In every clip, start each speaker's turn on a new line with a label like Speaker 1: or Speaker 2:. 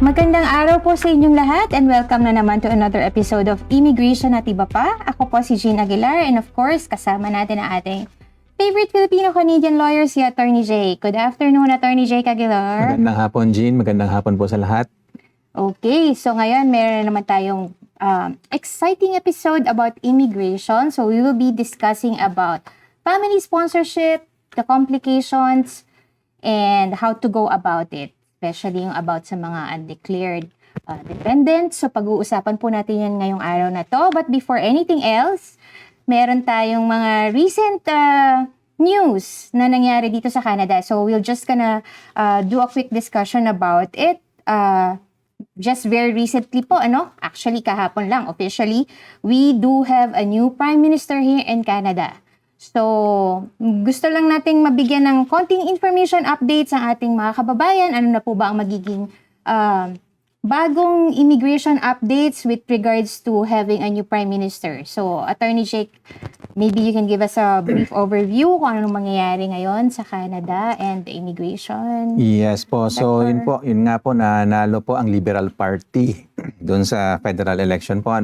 Speaker 1: Magandang araw po sa inyong lahat and welcome na naman to another episode of Immigration at Iba Pa. Ako po si Jean Aguilar and of course, kasama natin ang ating favorite Filipino-Canadian lawyer, si Attorney Jake. Good afternoon, Attorney Jake Aguilar.
Speaker 2: Magandang hapon, Jean. Magandang hapon po sa lahat.
Speaker 1: Okay, so ngayon meron naman tayong exciting episode about immigration. So we will be discussing about family sponsorship, the complications, and how to go about it. Especially yung about sa mga undeclared dependents. So pag-uusapan po natin yan ngayong araw na to. But before anything else, meron tayong mga recent news na nangyari dito sa Canada. So we'll just gonna do a quick discussion about it. Just very recently po, actually kahapon lang, officially, we do have a new Prime Minister here in Canada. So, gusto lang nating mabigyan ng konting information updates ang ating mga kababayan. Ano na po ba ang magiging bagong immigration updates with regards to having a new Prime Minister? So, Attorney Jake, maybe you can give us a brief overview kung anong mangyayari ngayon sa Canada and the immigration.
Speaker 2: Yes po. So, yun nga po, nanalo po ang Liberal Party doon sa federal election po,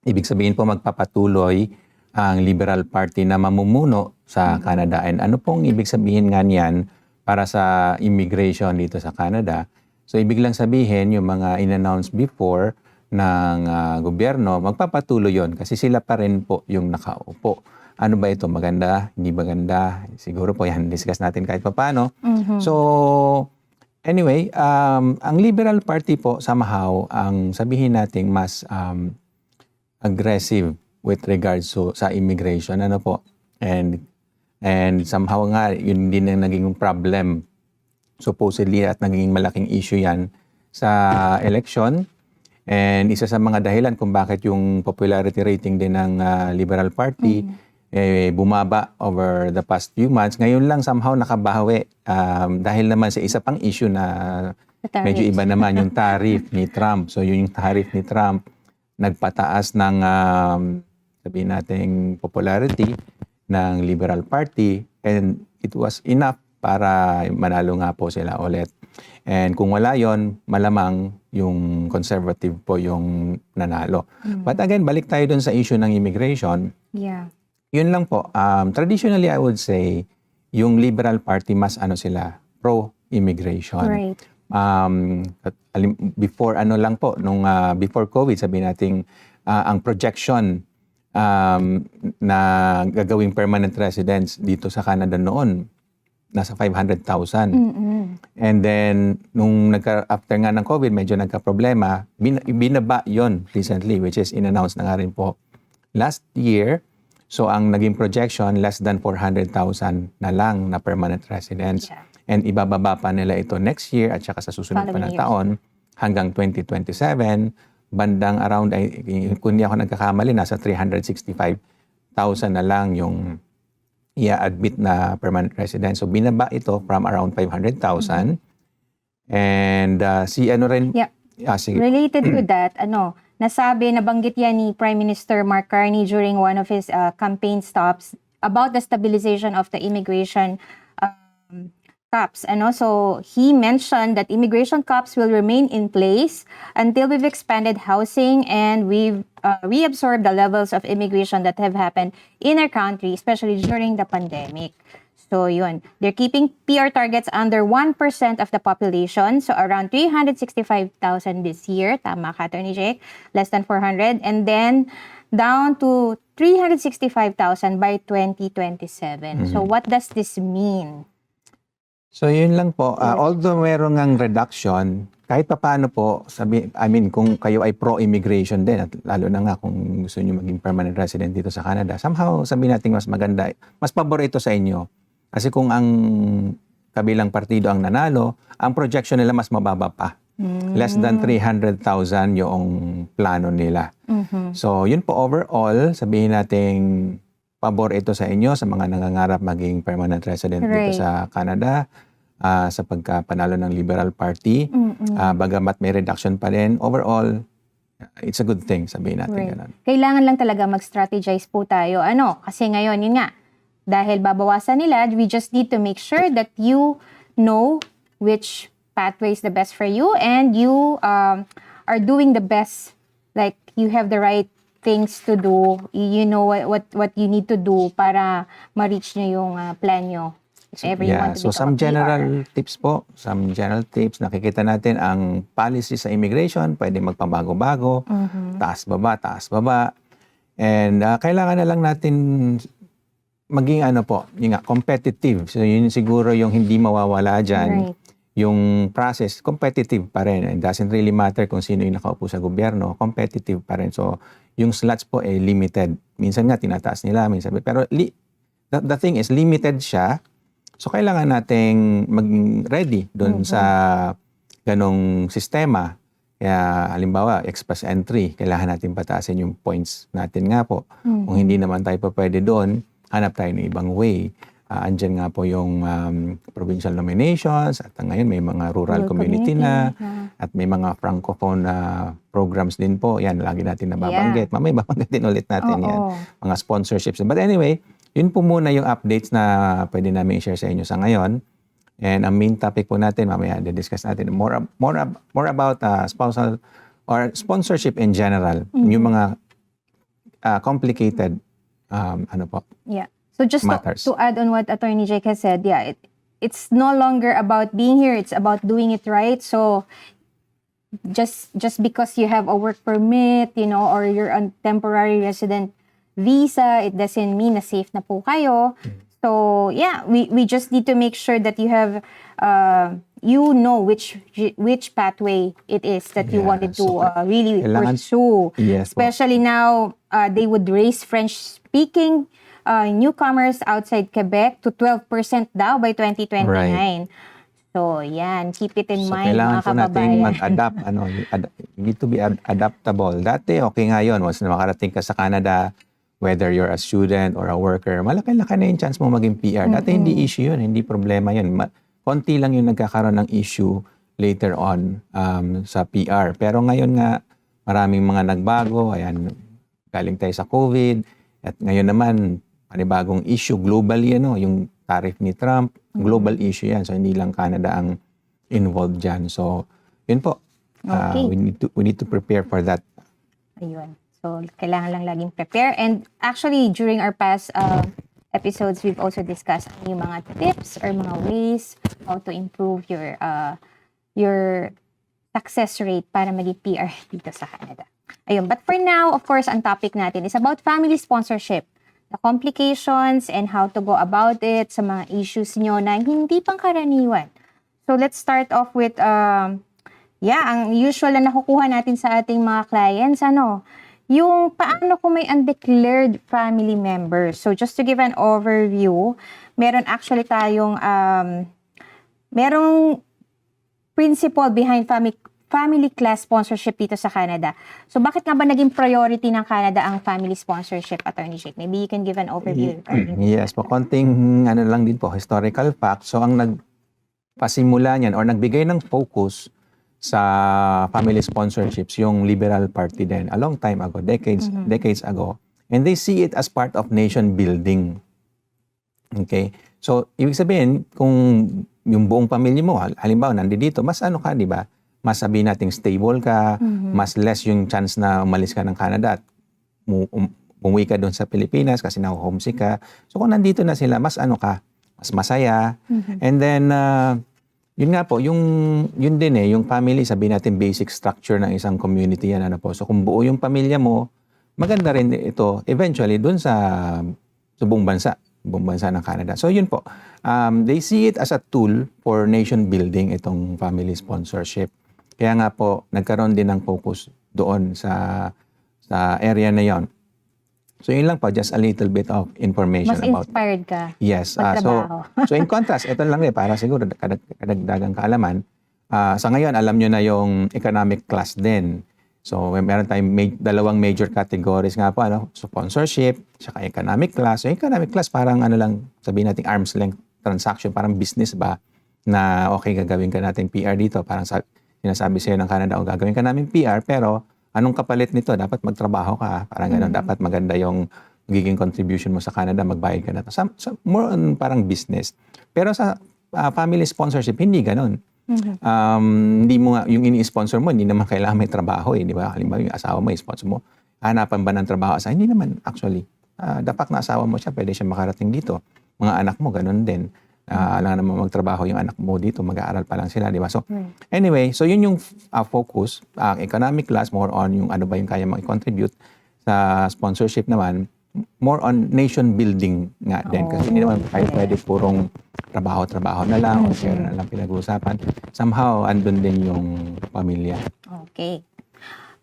Speaker 2: Ibig sabihin po magpapatuloy ang Liberal Party na mamumuno sa Canada. And ano pong ibig sabihin nga niyan para sa immigration dito sa Canada? So, ibig lang sabihin yung mga in-announce before ng gobyerno, magpapatuloy yon kasi sila pa rin po yung nakaupo. Ano ba ito? Maganda? Hindi maganda? Siguro po yan, discuss natin kahit pa paano. So, anyway, ang Liberal Party po somehow, ang sabihin natin mas aggressive with regards to sa immigration, and somehow nga yun din ang naging problem supposedly at naging malaking issue yan sa election, and isa sa mga dahilan kung bakit yung popularity rating din ng Liberal Party bumaba over the past few months. Ngayon lang somehow nakabawi dahil naman sa isa pang issue na medyo iba naman, yung tariff ni Trump. So yung tariff ni Trump nagpataas ng sabihin nating popularity ng Liberal Party, and it was enough para manalo nga po sila ulit. And kung wala yon, malamang yung conservative po yung nanalo. But again, balik tayo dun sa issue ng immigration.
Speaker 1: Yeah.
Speaker 2: Yun lang po. Traditionally, I would say, yung Liberal Party mas sila, pro-immigration.
Speaker 1: Right.
Speaker 2: Before before COVID, sabihin natin, ang projection na gagawing permanent residents dito sa Canada noon, nasa 500,000. And then, nung after nga ng COVID, medyo nagka-problema, binaba yon recently, which is in-announce na nga rin po last year. So, ang naging projection, less than 400,000 na lang na permanent residents.
Speaker 1: Yeah.
Speaker 2: And ibababa pa nila ito next year at saka sa susunod pa na taon hanggang 2027. Bandang around, kung hindi ako nagkakamali, nasa 365,000 na lang yung i-admit na permanent resident. So, binaba ito from around 500,000. And sige.
Speaker 1: Related to that, nabanggit yan ni Prime Minister Mark Carney during one of his campaign stops about the stabilization of the immigration caps. So he mentioned that immigration caps will remain in place until we've expanded housing and we've reabsorbed the levels of immigration that have happened in our country, especially during the pandemic. So yun, they're keeping PR targets under 1% of the population, so around 365,000 this year, tama ka, Attorney Jake, less than 400, and then down to 365,000 by 2027. So what does this mean?
Speaker 2: So yun lang po, although meron ngang reduction, kahit pa paano po, kung kayo ay pro-immigration din, at lalo na nga kung gusto nyo maging permanent resident dito sa Canada, somehow sabihin natin mas maganda, mas paborito sa inyo. Kasi kung ang kabilang partido ang nanalo, ang projection nila mas mababa pa. Less than 300,000 yung plano nila. So yun po overall, sabihin natin pabor ito sa inyo, sa mga nangangarap maging permanent resident dito sa Canada, sa pagkapanalo ng Liberal Party. Bagamat may reduction pa rin, overall, it's a good thing, sabihin natin. Ganun.
Speaker 1: Kailangan lang talaga mag-strategize po tayo. Kasi ngayon, yun nga, dahil babawasan nila, we just need to make sure that you know which pathway is the best for you, and you are doing the best. Like, you have the right things to do. You know what you need to do para ma-reach nyo yung plan nyo. If ever you want to
Speaker 2: so
Speaker 1: become
Speaker 2: some
Speaker 1: a PR.
Speaker 2: general tips po, nakikita natin ang policy sa immigration, pwede magpabago-bago, taas baba. And kailangan na lang natin maging yung competitive. So yun siguro yung hindi mawawala dyan.
Speaker 1: Right.
Speaker 2: Yung process, competitive pa rin. It doesn't really matter kung sino yung nakaupo sa gobyerno, competitive pa rin. So yung slots po limited. Minsan nga tinataas nila, minsan. Pero the thing is, limited siya. So, kailangan nating maging ready doon sa ganong sistema. Kaya, halimbawa, express entry, kailangan natin pataasin yung points natin nga po. Kung hindi naman tayo pa pwede doon, hanap tayo ng ibang way. Andyan nga po yung provincial nominations, at ngayon may mga rural community na, at may mga francophone programs din po. Yan, lagi natin nababanggit. Mamaya babanggitin ulit natin yan. Mga sponsorships. But anyway, yun po muna yung updates na pwede namin i-share sa inyo sa ngayon. And ang main topic po natin, mamaya discuss natin more about spousal or sponsorship in general. Yung mga complicated
Speaker 1: Yeah. So just
Speaker 2: matters.
Speaker 1: to add on what Attorney Jake has said, it's no longer about being here, it's about doing it right. So just because you have a work permit, or you're on temporary resident visa, it doesn't mean na safe na po kayo. So, we just need to make sure that you have, which pathway it is that you wanted to really pursue.
Speaker 2: Yes,
Speaker 1: Especially now, they would raise French-speaking newcomers outside Quebec to 12% daw by 2029.
Speaker 2: Right.
Speaker 1: So, keep it in mind,
Speaker 2: kailangan
Speaker 1: mga
Speaker 2: po natin
Speaker 1: kababayan.
Speaker 2: mag-adapt. You need to be adaptable. Dati, okay nga yun. Once na makarating ka sa Canada, whether you're a student or a worker, malaki-laki na yung chance mo maging PR. Dati hindi issue yun, hindi problema yun. Konti lang yung nagkakaroon ng issue later on sa PR. Pero ngayon nga, maraming mga nagbago. Ayan, galing tayo sa COVID. At ngayon naman, panibagong issue globally, yung tariff ni Trump. Global issue yan. So, hindi lang Canada ang involved dyan. So, yun po.
Speaker 1: Okay.
Speaker 2: We need to prepare for that.
Speaker 1: Ayun. So, kailangan lang laging prepare. And actually, during our past episodes, we've also discussed yung mga tips or mga ways how to improve your success rate para maging PR dito sa Canada. Ayun. But for now, of course, ang topic natin is about family sponsorship. The complications and how to go about it sa mga issues nyo na hindi pangkaraniwan. So, let's start off with, ang usual na nakukuha natin sa ating mga clients, yung paano kung may undeclared family members. So, just to give an overview, meron actually tayong, merong principle behind family class sponsorship dito sa Canada. So, bakit nga ba naging priority ng Canada ang family sponsorship, Attorney Jake? Maybe you can give an overview.
Speaker 2: Yes, po, konting lang din po, historical fact. So, ang nagpasimula niyan or nagbigay ng focus sa family sponsorships, yung Liberal Party din, a long time ago, decades ago. And they see it as part of nation building. Okay? So, ibig sabihin, kung yung buong pamilya mo, halimbawa, nandito, mas di ba? Mas sabihin nating stable ka, mas less yung chance na umalis ka ng Canada at umuwi ka doon sa Pilipinas kasi na-homesick ka. So, kung nandito na sila, mas mas masaya. And then, yun nga po, yun din yung family, sabihin natin basic structure ng isang community yan. Po. So kung buo yung pamilya mo, maganda rin ito eventually dun sa buong bansa ng Canada. So yun po, they see it as a tool for nation building, itong family sponsorship. Kaya nga po, nagkaroon din ng focus doon sa area na yon. So yun lang po, just a little bit of information about.
Speaker 1: Mas inspired ka.
Speaker 2: Yes. So in contrast, ito lang para siguro kadagdagang kaalaman. Sa ngayon, alam nyo na yung economic class din. So meron tayong dalawang major categories nga po, sponsorship, saka economic class. So economic class parang sabihin natin arm's length transaction, parang business ba na okay, gagawin ka natin PR dito. Parang sinasabi sa'yo ng Canada, gagawin ka namin PR, pero anong kapalit nito? Dapat magtrabaho ka. Parang gano'n. Dapat maganda yung magiging contribution mo sa Canada, magbayad ka na. More on parang business. Pero sa family sponsorship, hindi gano'n. Hindi mo nga, yung ini-sponsor mo, hindi naman kailangan may trabaho di ba? Halimbawa, yung asawa mo, sponsor mo, hanapan ba ng trabaho sa hindi naman actually. Dapat na asawa mo siya, pwede siya makarating dito. Mga anak mo, ganun din. Alam naman magtrabaho yung anak mo dito, mag-aaral pa lang sila, di ba? So, anyway, so yun yung focus. Economic class, more on yung ano ba yung kaya mong i-contribute. Sa sponsorship naman, more on nation building nga din. Kasi hindi naman kayo pwede purong trabaho-trabaho na lang o share na lang pinag-uusapan. Somehow, andun din yung pamilya.
Speaker 1: Okay.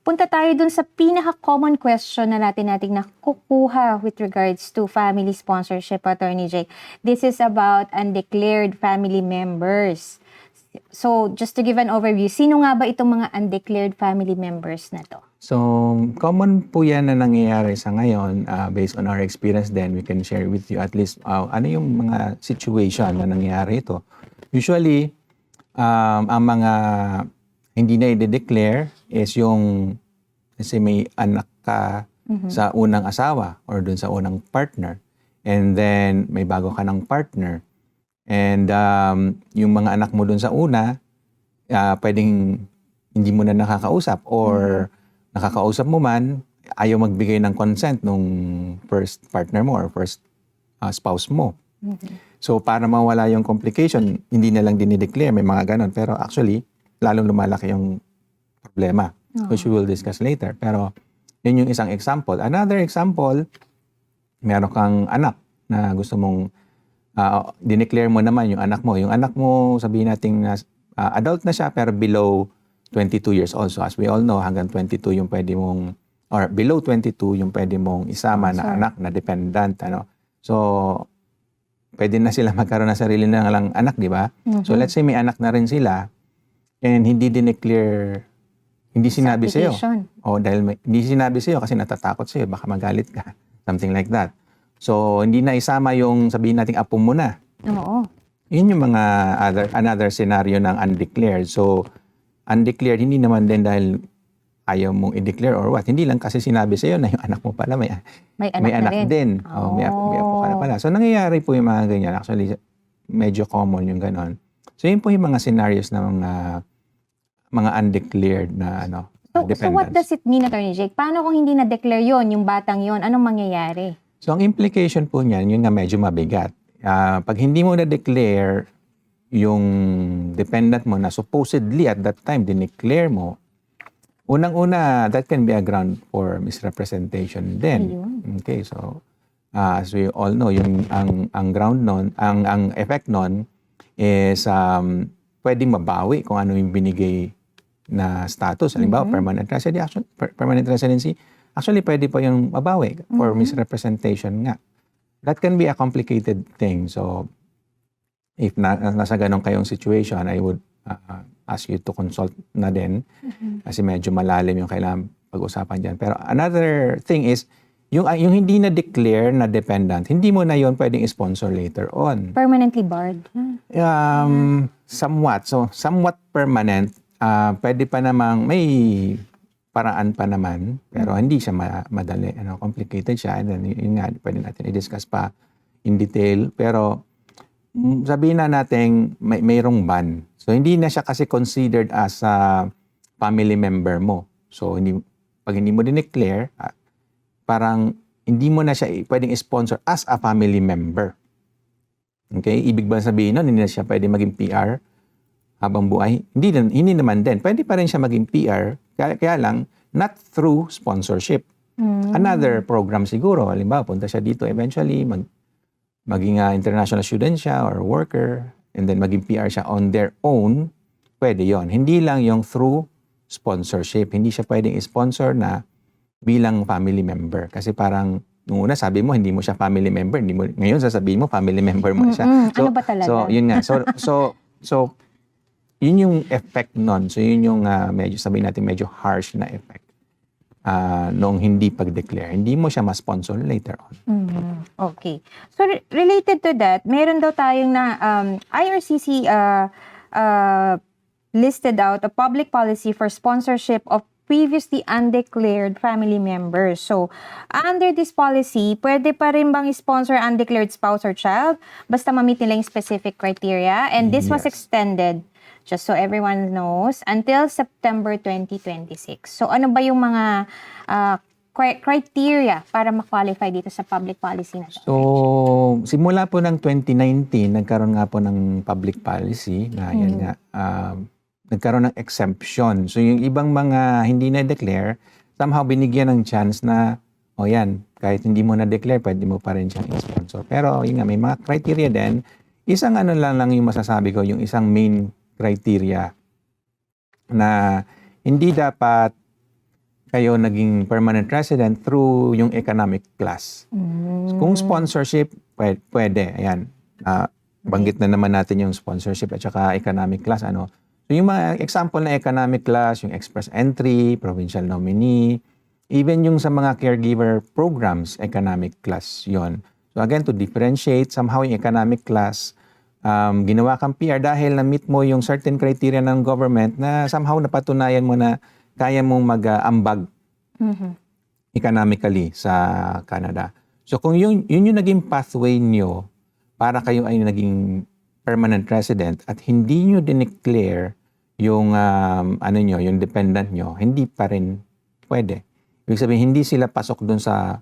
Speaker 1: Punta tayo dun sa pinaka-common question na nating nakukuha with regards to family sponsorship, Attorney Jake. This is about undeclared family members. So, just to give an overview, sino nga ba itong mga undeclared family members na to?
Speaker 2: So, common po yan na nangyayari sa ngayon. Based on our experience then, we can share with you at least ano yung mga situation na nangyayari ito. Usually, ang mga hindi na i-declare is yung kasi may anak ka sa unang asawa or dun sa unang partner. And then, may bago ka ng partner. And yung mga anak mo dun sa una, pwedeng hindi mo na nakakausap or nakakausap mo man, ayaw magbigay ng consent nung first partner mo or first spouse mo. So, para mawala yung complication, hindi na lang dinideclare, may mga ganon. Pero actually, lalong lumalaki yung problema, which we will discuss later. Pero, yun yung isang example. Another example, meron kang anak na gusto mong dineclare mo naman yung anak mo. Yung anak mo, sabihin natin na adult na siya pero below 22 years old. So as we all know, hanggang 22 yung pwede mong, or below 22 yung pwede mong isama na anak na dependent. So, pwede na sila magkaroon ng sarili na lang anak, di ba? So let's say may anak na rin sila and hindi dineclare, hindi sinabi sa'yo. O dahil hindi sinabi sa'yo kasi natatakot sa'yo, baka magalit ka. Something like that. So, hindi na isama yung sabihin nating apo mo na.
Speaker 1: Oo.
Speaker 2: Yun yung mga another scenario ng undeclared. So, undeclared, hindi naman din dahil ayaw mong i-declare or what. Hindi lang kasi sinabi sa'yo na yung anak mo pala may anak din. May apo ka na pala. So, nangyayari po yung mga ganyan. Actually, medyo common yung ganon. So, yun po yung mga scenarios ng mga undeclared na dependents.
Speaker 1: So, what does it mean, Attorney Jake? Paano kung hindi na-declare yon yung batang yon? Anong mangyayari?
Speaker 2: So, ang implication po niyan, yun nga medyo mabigat. Pag hindi mo na-declare yung dependent mo na supposedly at that time dineclare mo, unang-una, that can be a ground for misrepresentation din. Okay, so as we all know, yung ang ground nun, ang effect nun is pwedeng mabawi kung ano yung binigay na status. Halimbawa, permanent residency, actually pwede pa yung mabawi for misrepresentation nga. That can be a complicated thing. So, if nasa ganun kayong situation, I would ask you to consult na din kasi medyo malalim yung kailangan pag-usapan dyan. Pero another thing is, yung hindi na-declare na dependent, hindi mo na yon pwedeng sponsor later on.
Speaker 1: Permanently barred?
Speaker 2: Somewhat. So, somewhat permanent. Pwede pa namang, may paraan pa naman, pero hindi siya madali. Complicated siya. And then, yun nga, pwede natin i-discuss pa in detail. Pero, sabihin na natin, mayroong ban. So, hindi na siya kasi considered as a family member mo. So, pag hindi mo dineclare, parang hindi mo na siya pwedeng sponsor as a family member. Okay? Ibig ba sabihin nun, hindi na siya pwedeng maging PR habang buhay? Hindi naman din. Pwede pa rin siya maging PR, kaya lang, not through sponsorship. Another program siguro. Halimbawa, punta siya dito eventually, maging international student siya or worker, and then maging PR siya on their own, pwede yon. Hindi lang yung through sponsorship. Hindi siya pwedeng sponsor na bilang family member. Kasi parang, nung una sabi mo, hindi mo siya family member. Ngayon sasabihin mo, family member mo siya.
Speaker 1: Ano ba talaga?
Speaker 2: So, yun nga. So, yun yung effect nun. So, yun yung medyo, sabihin natin, medyo harsh na effect noong hindi pag-declare. Hindi mo siya ma-sponsor later on.
Speaker 1: Okay. So, related to that, meron daw tayong na IRCC listed out a public policy for sponsorship of previously undeclared family members. So, under this policy, pwede pa rin bang sponsor undeclared spouse or child? Basta ma-meet nila yung specific criteria. And this was extended just so everyone knows, until September 2026. So ano ba yung mga criteria para ma-qualify dito sa public policy na to?
Speaker 2: So, simula po ng 2019, nagkaroon nga po ng public policy na yan nga, nagkaroon ng exemption. So, yung ibang mga hindi na-declare, somehow binigyan ng chance na, o yan, kahit hindi mo na-declare, pwede mo pa rin siyang sponsor. Pero, yun nga, may mga criteria din. Isang ano lang yung masasabi ko, yung isang main criteria na hindi dapat kayo naging permanent resident through yung economic class. Kung sponsorship, pwede. Ayan. Banggit na naman natin yung sponsorship at saka economic class. Ano? So yung mga example na economic class, yung express entry, provincial nominee, even yung sa mga caregiver programs, economic class yon. So again, to differentiate, somehow yung economic class, ginawa kang PR dahil na-meet mo yung certain criteria ng government na somehow napatunayan mo na kaya mong mag-ambag economically sa Canada. So kung yun yung naging pathway nyo para kayo ay naging permanent resident at hindi nyo dineclare yung yung dependent nyo, hindi pa rin pwede. Ibig sabihin, hindi sila pasok dun sa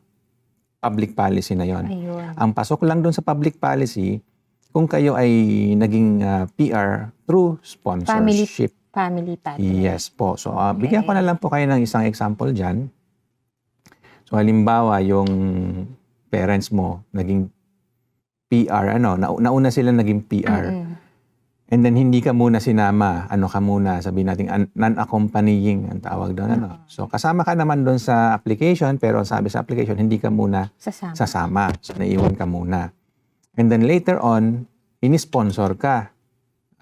Speaker 2: public policy na yon. Ang pasok lang dun sa public policy kung kayo ay naging PR through sponsorship.
Speaker 1: Family pathway.
Speaker 2: Yes po. So, bigyan ko na lang po kayo ng isang example dyan. So, halimbawa, yung parents mo naging PR, nauna sila naging PR. And then, hindi ka muna sinama. Ano ka muna? Sabihin natin, non-accompanying ang tawag doon. So, kasama ka naman doon sa application, pero sabi sa application, hindi ka muna sasama. So, naiwan ka muna. And then, later on, ini-sponsor ka.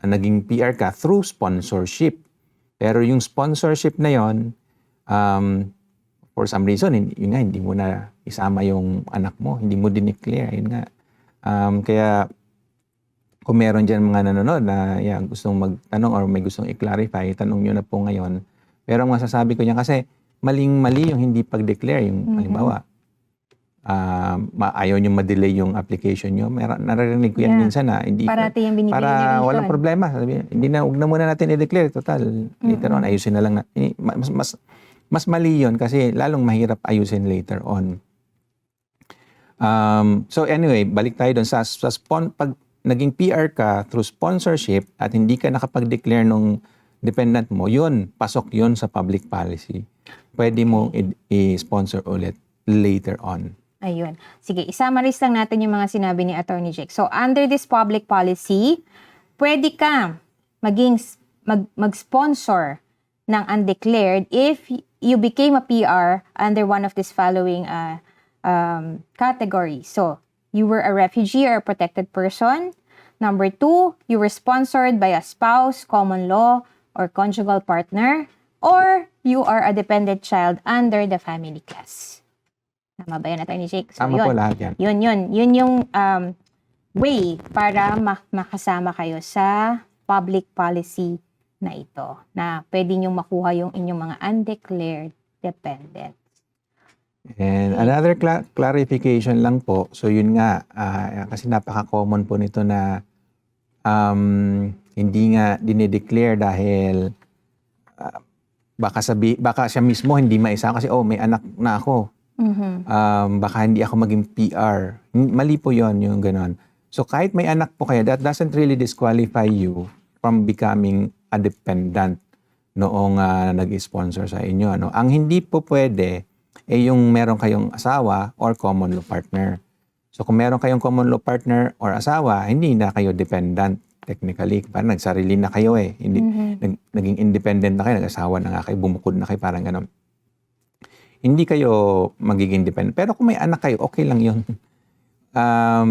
Speaker 2: Naging PR ka through sponsorship. Pero yung sponsorship na yon, for some reason, hindi mo na isama yung anak mo. Hindi mo dineclare. Yun nga. Kaya, kung meron dyan mga nanonood na gustong magtanong or may gustong i-clarify, tanong nyo na po ngayon. Pero ang masasabi ko niyan kasi, maling-mali yung hindi pag-declare. Yung halimbawa, ayaw nyo ma-delay yung application nyo. Naririnig ko yan minsan na hindi
Speaker 1: parati yung binibigay
Speaker 2: para walang problema. Hindi na, huwag na muna natin i-declare. Total, later on, ayusin na lang. Mas mali yun kasi lalong mahirap ayusin later on. So anyway, balik tayo doon. Pag naging PR ka through sponsorship at hindi ka nakapag-declare nung dependent mo, yun, pasok yun sa public policy. Pwede mo i-sponsor ulit later on.
Speaker 1: Ayun. Sige, i-summarize lang natin yung mga sinabi ni Attorney Jake. So, under this public policy, pwede ka mag-sponsor ng undeclared if you became a PR under one of these following categories. So, you were a refugee or a protected person. Number 2, you were sponsored by a spouse, common law, or conjugal partner. Or you are a dependent child under the family class. Tama ba yan, Attorney Jake? So,
Speaker 2: tama po lahat yan.
Speaker 1: Yun yung way para makasama kayo sa public policy na ito. Na pwede nyo makuha yung inyong mga undeclared dependents.
Speaker 2: And another clarification lang po. So yun nga, kasi napaka-common po nito na hindi nga dinideclare dahil baka siya mismo hindi maisa kasi may anak na ako. Baka hindi ako maging PR. Mali po yon yung ganon. So kahit may anak po kayo, that doesn't really disqualify you from becoming a dependent noong nag-sponsor sa inyo. Ang hindi po pwede yung meron kayong asawa or common law partner. So kung meron kayong common law partner or asawa, hindi na kayo dependent technically. Parang nagsarili na kayo Hindi, naging independent na kayo, nag-asawa na nga kayo, bumukod na kayo, parang ganon. Hindi kayo magiging dependent. Pero kung may anak kayo, okay lang yun.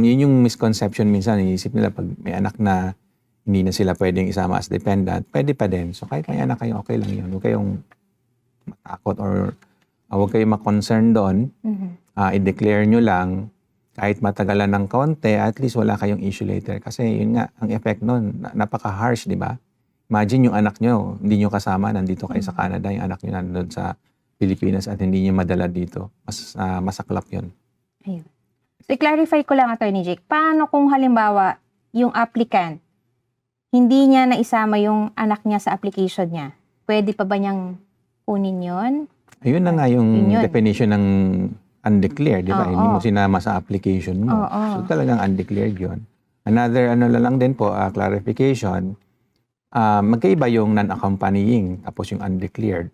Speaker 2: Yun yung misconception minsan. Iniisip nila pag may anak na hindi na sila pwedeng isama as dependent, pwede pa din. So kahit may anak kayo, okay lang yun. Huwag kayong matakot or huwag kayong ma-concern doon. I-declare nyo lang. Kahit matagalan ng konti, at least wala kayong issue later. Kasi yun nga, ang effect nun, napaka-harsh, di ba? Imagine yung anak nyo, hindi nyo kasama, nandito kayo sa Canada, yung anak nyo nandun sa Pilipinas at hindi niya madala dito. Masaklap yun.
Speaker 1: Ayun. So, i-clarify ko lang, Attorney Jake, paano kung halimbawa, yung applicant, hindi niya naisama yung anak niya sa application niya. Pwede pa ba niyang kunin yon?
Speaker 2: Ayun na nga yung
Speaker 1: Yun.
Speaker 2: definition ng undeclared, di ba? Hindi mo sinama sa application mo.
Speaker 1: Oo.
Speaker 2: So talagang undeclared yun. Another lang din po, clarification, magkaiba yung non-accompanying tapos yung undeclared.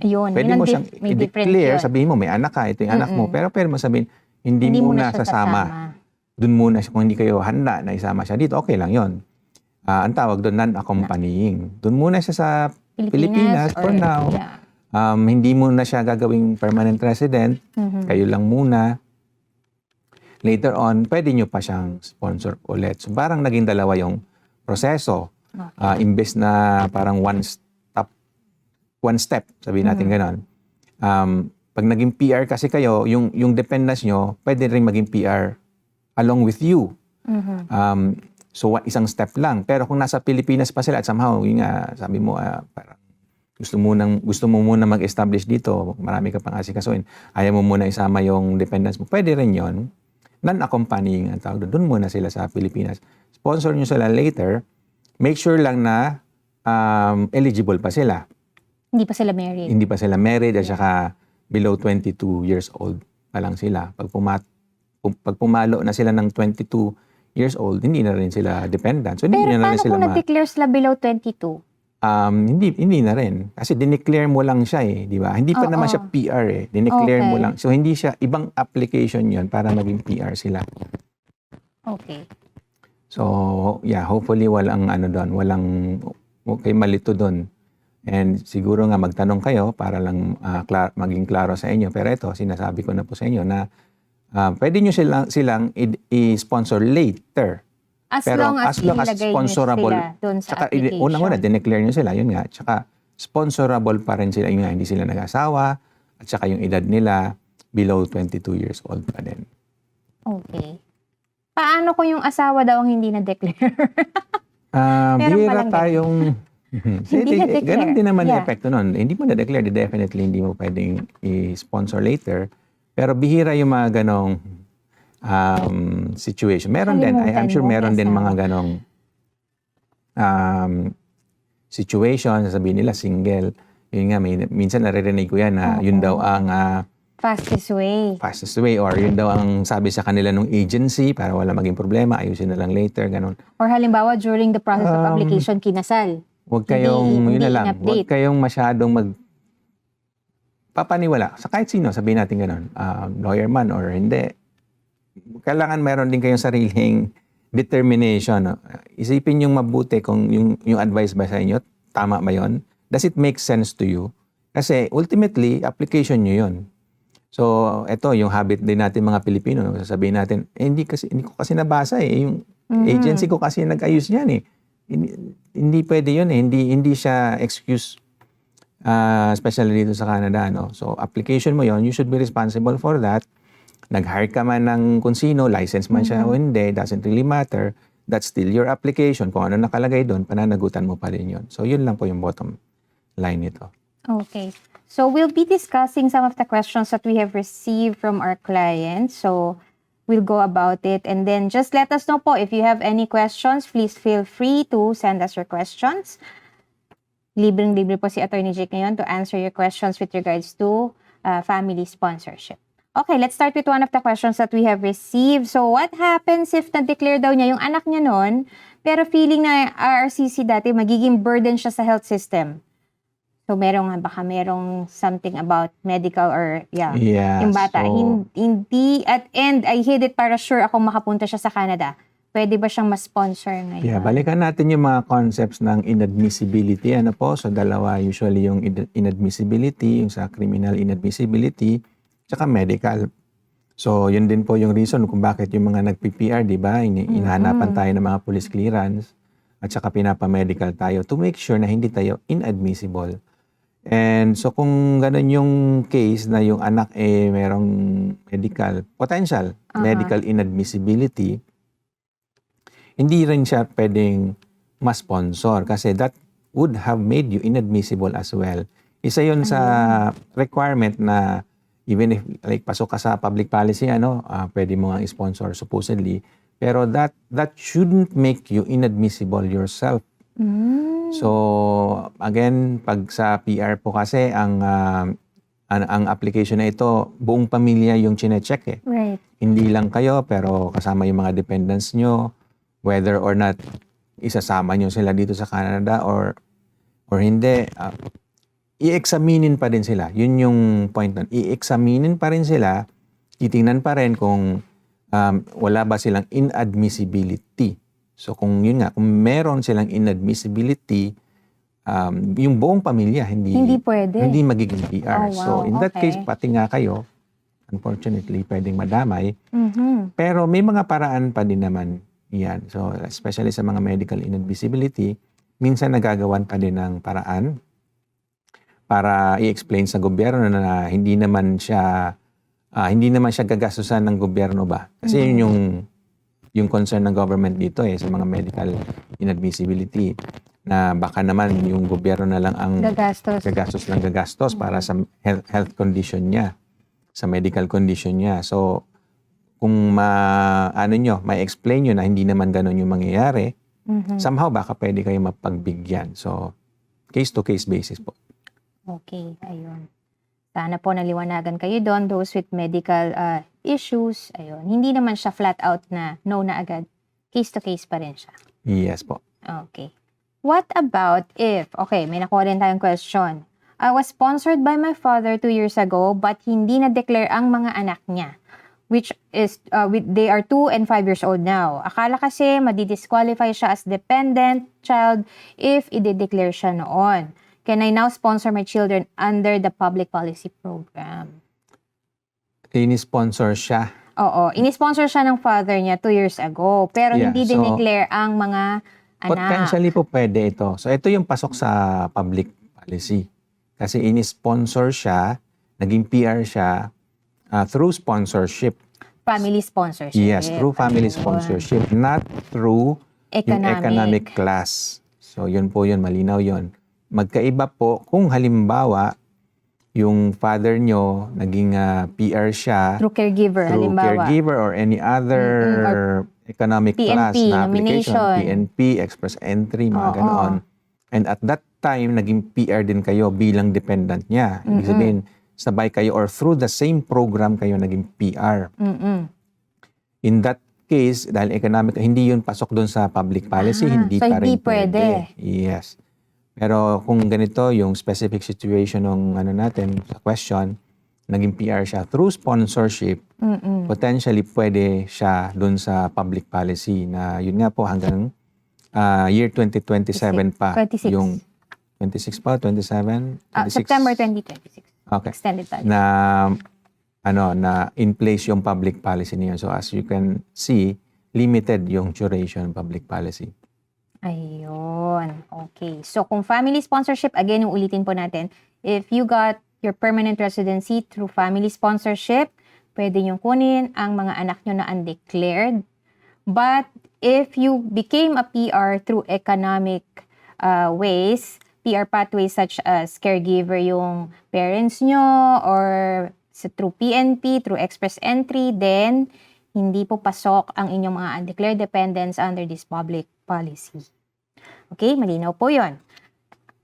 Speaker 1: Ayun,
Speaker 2: Pwede
Speaker 1: yun
Speaker 2: mo
Speaker 1: ang
Speaker 2: siyang
Speaker 1: may difference
Speaker 2: i-declare,
Speaker 1: yun.
Speaker 2: sabihin mo may anak ka, ito yung anak mo, pero pwede mo sabihin, hindi muna
Speaker 1: siya
Speaker 2: sasama. Doon muna siya, kung hindi kayo handa na isama siya dito, okay lang yon. Ang tawag doon, non-accompanying. Doon muna siya sa Pilipinas for now.
Speaker 1: Yeah.
Speaker 2: Hindi mo na siya gagawing permanent resident. Kayo lang muna. Later on, pwede nyo pa siyang sponsor ulit. So parang naging dalawa yung proseso. Imbes na parang one step, sabihin natin ganon. Pag naging PR kasi kayo, yung dependents nyo, pwede rin maging PR along with you. So isang step lang. Pero kung nasa Pilipinas pa sila at somehow, yun nga, sabi mo, parang gusto mo muna mag-establish dito, marami ka pang asikasuin, ayaw mo muna isama yung dependents mo, pwede rin yon. Non-accompanying ang tawag doon muna sila sa Pilipinas. Sponsor nyo sila later, make sure lang na eligible pa sila.
Speaker 1: Hindi pa sila married.
Speaker 2: Hindi pa sila married at saka below 22 years old pa lang sila. Pag pumalo na sila ng 22 years old, hindi na rin sila dependent. So,
Speaker 1: Pero
Speaker 2: hindi na
Speaker 1: paano
Speaker 2: rin sila
Speaker 1: kung na-declare sila below 22?
Speaker 2: hindi na rin. Kasi dineclare mo lang siya di ba? Hindi pa naman siya PR Dineclare mo lang. So, hindi siya, ibang application yon para maging PR sila.
Speaker 1: Okay.
Speaker 2: So, yeah, hopefully walang okay, malito doon. And siguro nga magtanong kayo para lang maging klaro sa inyo. Pero ito, sinasabi ko na po sa inyo na pwede nyo silang i-sponsor later.
Speaker 1: As
Speaker 2: Pero
Speaker 1: long as ilagay nyo sila doon sa application.
Speaker 2: Unang-una, dineclare nyo sila, yun nga. Tsaka, sponsorable pa rin sila, yun nga, hindi sila nag-asawa. At saka yung edad nila, below 22 years old pa din.
Speaker 1: Okay. Paano kung yung asawa daw ang hindi na-declare? Meron
Speaker 2: Bihira
Speaker 1: palang
Speaker 2: tayong...
Speaker 1: Hindi na-declare.
Speaker 2: Ganun din naman yung
Speaker 1: Yeah.
Speaker 2: epekto nun. Hindi mo na-declare, definitely hindi mo pwedeng i-sponsor later. Pero bihira yung mga ganong situation. Meron din, I'm sure meron din mga ganong situation, sabihin nila single. Yun nga, minsan naririnig ko yan na yun daw ang
Speaker 1: Fastest way.
Speaker 2: Or yun daw ang sabi sa kanila ng agency para wala maging problema, ayusin na lang later, ganon.
Speaker 1: Or halimbawa, during the process of application, kinasal.
Speaker 2: Huwag kayong,
Speaker 1: Hindi
Speaker 2: yun na lang,
Speaker 1: in-update.
Speaker 2: huwag kayong masyadong papaniwala. Sa kahit sino, sabihin natin ganon, lawyer man or hindi. Kailangan meron din kayong sariling determination. No? Isipin yung mabuti kung yung advice ba sa inyo, tama ba yun? Does it make sense to you? Kasi ultimately, application nyo yun. So, ito yung habit din natin mga Pilipino. No? Sasabihin natin, hindi ko kasi nabasa Yung agency ko kasi nag-ayos yan Hindi pwede yun Hindi siya excuse, especially dito sa Canada. No? So, application mo yun, you should be responsible for that. Nag-hire ka man ng kung sino, license man siya o hindi, doesn't really matter. That's still your application. Kung ano nakalagay doon, pananagutan mo pa rin yun. So, yun lang po yung bottom line nito.
Speaker 1: Okay. So, we'll be discussing some of the questions that we have received from our clients. So, we'll go about it. And then, just let us know po if you have any questions. Please feel free to send us your questions. Libreng-libre po si Attorney Jake ngayon to answer your questions with regards to family sponsorship. Okay, let's start with one of the questions that we have received. So, what happens if na-declare daw niya yung anak niya noon, pero feeling na RRCC dati, magiging burden siya sa health system? So, baka merong something about medical or, yung bata.
Speaker 2: So,
Speaker 1: Hindi, at end, I hid it para sure akong makapunta siya sa Canada. Pwede ba siyang ma-sponsor ngayon?
Speaker 2: Yeah, balikan natin yung mga concepts ng inadmissibility. So, dalawa usually yung inadmissibility, yung sa criminal inadmissibility, tsaka medical. So, yun din po yung reason kung bakit yung mga nag-PPR, di ba? Inahanapan tayo ng mga police clearance at saka pinapa-medical tayo to make sure na hindi tayo inadmissible. And so, kung ganun yung case na yung anak merong potential medical inadmissibility, hindi rin siya pwedeng ma-sponsor kasi that would have made you inadmissible as well. Isa yun sa requirement na even if like pasok ka sa public policy, pwede mo nga i-sponsor supposedly. Pero that shouldn't make you inadmissible yourself. So, again, pag sa PR po kasi, ang application na ito, buong pamilya yung chine-check eh.
Speaker 1: Right.
Speaker 2: Hindi lang kayo, pero kasama yung mga dependents nyo, whether or not isasama nyo sila dito sa Canada or hindi, i-examinin pa din sila. Yun yung point nun. I-examinin pa rin sila, titingnan pa rin kung wala ba silang inadmissibility. So kung yun nga, kung meron silang inadmissibility, yung buong pamilya
Speaker 1: Hindi pwede.
Speaker 2: hindi magiging PR.
Speaker 1: Oh, wow.
Speaker 2: So in that
Speaker 1: Okay.
Speaker 2: case, pati nga kayo, unfortunately, pwedeng madamay.
Speaker 1: Mhm.
Speaker 2: Pero may mga paraan pa din naman yan. So especially sa mga medical inadmissibility, minsan nagagawan pa din ng paraan para i-explain sa gobyerno na hindi naman siya gagastusan ng gobyerno ba? Kasi yun yung concern ng government dito sa mga medical inadmissibility, na baka naman yung gobyerno na lang ang gagastos para sa health condition niya, sa medical condition niya. So kung ma-explain nyo na hindi naman ganun yung mangyayari, somehow baka pwede kayo mapagbigyan. So case-to-case basis po.
Speaker 1: Okay, ayun. Sana po naliwanagan kayo doon, those with medical issues. Ayun. Hindi naman siya flat out na no na agad. Case to case pa rin siya.
Speaker 2: Yes po.
Speaker 1: Okay. What about if, okay, may nakuha rin tayong question. I was sponsored by my father 2 years ago but hindi na-declare ang mga anak niya, which is, they are 2 and 5 years old now. Akala kasi madi-disqualify siya as dependent child if i-declare siya noon. Can I now sponsor my children under the public policy program?
Speaker 2: Ini-sponsor siya.
Speaker 1: Oo, ini-sponsor siya ng father niya 2 years ago, pero
Speaker 2: Yeah,
Speaker 1: hindi
Speaker 2: so,
Speaker 1: dineclare ang mga anak.
Speaker 2: Potentially po pwede ito. So ito yung pasok sa public policy. Kasi ini-sponsor siya, naging PR siya through sponsorship.
Speaker 1: Family sponsorship.
Speaker 2: Yes, through family
Speaker 1: Ayun.
Speaker 2: sponsorship, not through yung
Speaker 1: Economic.
Speaker 2: economic class. So yun po yun, malinaw yun. Magkaiba po kung halimbawa yung father nyo naging PR siya
Speaker 1: Through caregiver,
Speaker 2: through
Speaker 1: halimbawa.
Speaker 2: caregiver or any other economic class
Speaker 1: PNP,
Speaker 2: na application,
Speaker 1: nomination.
Speaker 2: PNP, express entry, mga
Speaker 1: Oo.
Speaker 2: ganoon. And at that time, naging PR din kayo bilang dependent niya. Ibig sabihin, sabay kayo or through the same program kayo naging PR. In that case, dahil economic, hindi yun pasok doon sa public policy, hindi
Speaker 1: so
Speaker 2: pa rin
Speaker 1: hindi pwede.
Speaker 2: Yes. Pero kung ganito, yung specific situation ng natin sa question, naging PR siya through sponsorship, potentially pwede siya doon sa public policy na yun nga po hanggang year 2027 pa.
Speaker 1: 26.
Speaker 2: Yung 26 pa, 27? 26.
Speaker 1: September 2026.
Speaker 2: Okay.
Speaker 1: Extended policy.
Speaker 2: Na in place yung public policy niya. So as you can see, limited yung duration ng public policy.
Speaker 1: Ayun. Okay. So, kung family sponsorship, again, yung ulitin po natin, if you got your permanent residency through family sponsorship, pwede nyo kunin ang mga anak nyo na undeclared. But, if you became a PR through economic ways, PR pathways such as caregiver yung parents nyo, or through PNP, through express entry, then, hindi po pasok ang inyong mga undeclared dependents under this public policy. Okay, malinaw po yun.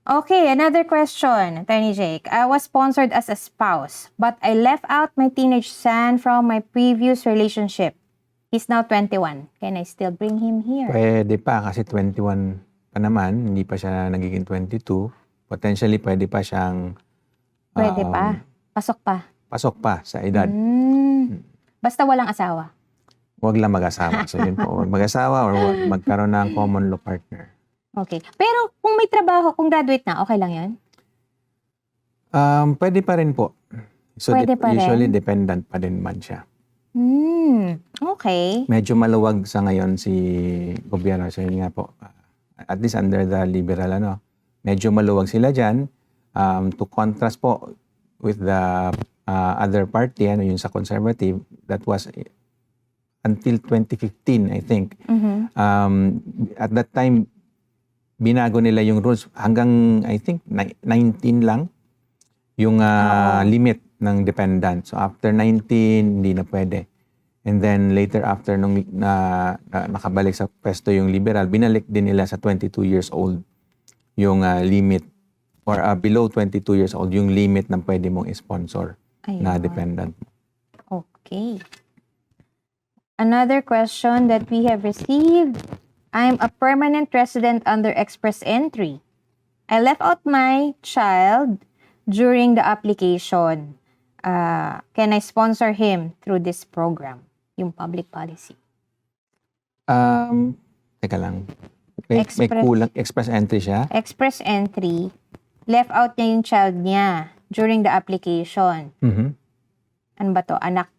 Speaker 1: Okay, another question, Attorney Jake. I was sponsored as a spouse, but I left out my teenage son from my previous relationship. He's now 21. Can I still bring him here?
Speaker 2: Pwede pa kasi 21 pa naman, hindi pa siya nagiging 22. Potentially pwede pa siyang
Speaker 1: Pwede pa. Pasok pa.
Speaker 2: pasok pa sa edad.
Speaker 1: Basta walang asawa.
Speaker 2: Huwag lang mag-asawa. So yun po, huwag mag-asawa or huwag magkaroon ng common law partner.
Speaker 1: Okay. Pero kung may trabaho, kung graduate na, okay lang yan?
Speaker 2: Pwede pa rin po. So
Speaker 1: Pwede pa rin?
Speaker 2: usually dependent pa din man siya.
Speaker 1: Okay.
Speaker 2: Medyo maluwag sa ngayon si gobyerno. So yun nga po, at least under the liberal, medyo maluwag sila dyan. To contrast po with the other party, yung sa conservative, that was until 2015, I think. At that time, binago nila yung rules hanggang, I think, 19 lang yung limit ng dependent. So after 19, hindi na pwede. And then later after nung nakabalik sa pwesto yung liberal, binalik din nila sa 22 years old yung limit or below 22 years old yung limit ng pwede mong sponsor na
Speaker 1: Ayun.
Speaker 2: dependent.
Speaker 1: Okay. Another question that we have received. I'm a permanent resident under Express Entry. I left out my child during the application. Can I sponsor him through this program? Yung public policy.
Speaker 2: Teka lang. May kulang. Express entry siya?
Speaker 1: Express Entry, left out niya yung child niya during the application. Ano ba to? Anak,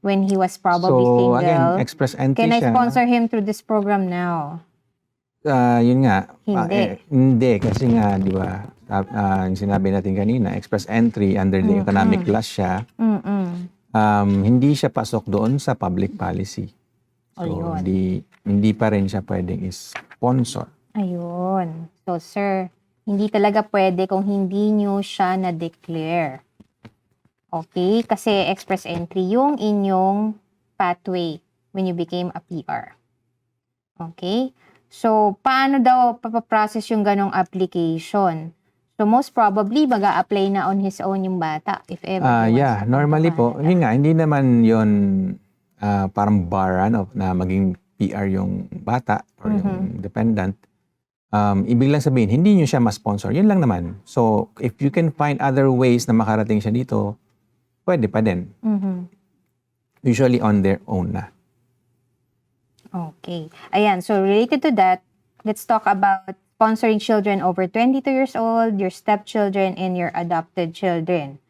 Speaker 1: when he was probably
Speaker 2: So,
Speaker 1: single.
Speaker 2: again, express entry
Speaker 1: Can I
Speaker 2: siya.
Speaker 1: sponsor him through this program now?
Speaker 2: Yun nga.
Speaker 1: Hindi.
Speaker 2: Hindi. Kasi nga, di ba, yung sinabi natin kanina, express entry under the economic class siya, hindi siya pasok doon sa public policy. So,
Speaker 1: Ayun.
Speaker 2: hindi pa rin siya pwedeng sponsor.
Speaker 1: Ayun. So, sir, hindi talaga pwede kung hindi nyo siya na-declare. Okay? Kasi express entry yung inyong pathway when you became a PR. Okay? So, paano daw papaprocess yung ganong application? So, most probably, mag-a-apply na on his own yung bata, if ever. he wants to
Speaker 2: Normally
Speaker 1: come to
Speaker 2: po,
Speaker 1: Canada.
Speaker 2: yun nga, hindi naman yun parang bar na maging PR yung bata or yung dependent. Ibig lang sabihin, hindi nyo siya ma-sponsor. Yun lang naman. So, if you can find other ways na makarating siya dito, pwede pa din. Usually on their own na.
Speaker 1: Okay. Ayan. So, related to that, let's talk about sponsoring children over 22 years old, your stepchildren, and your adopted children.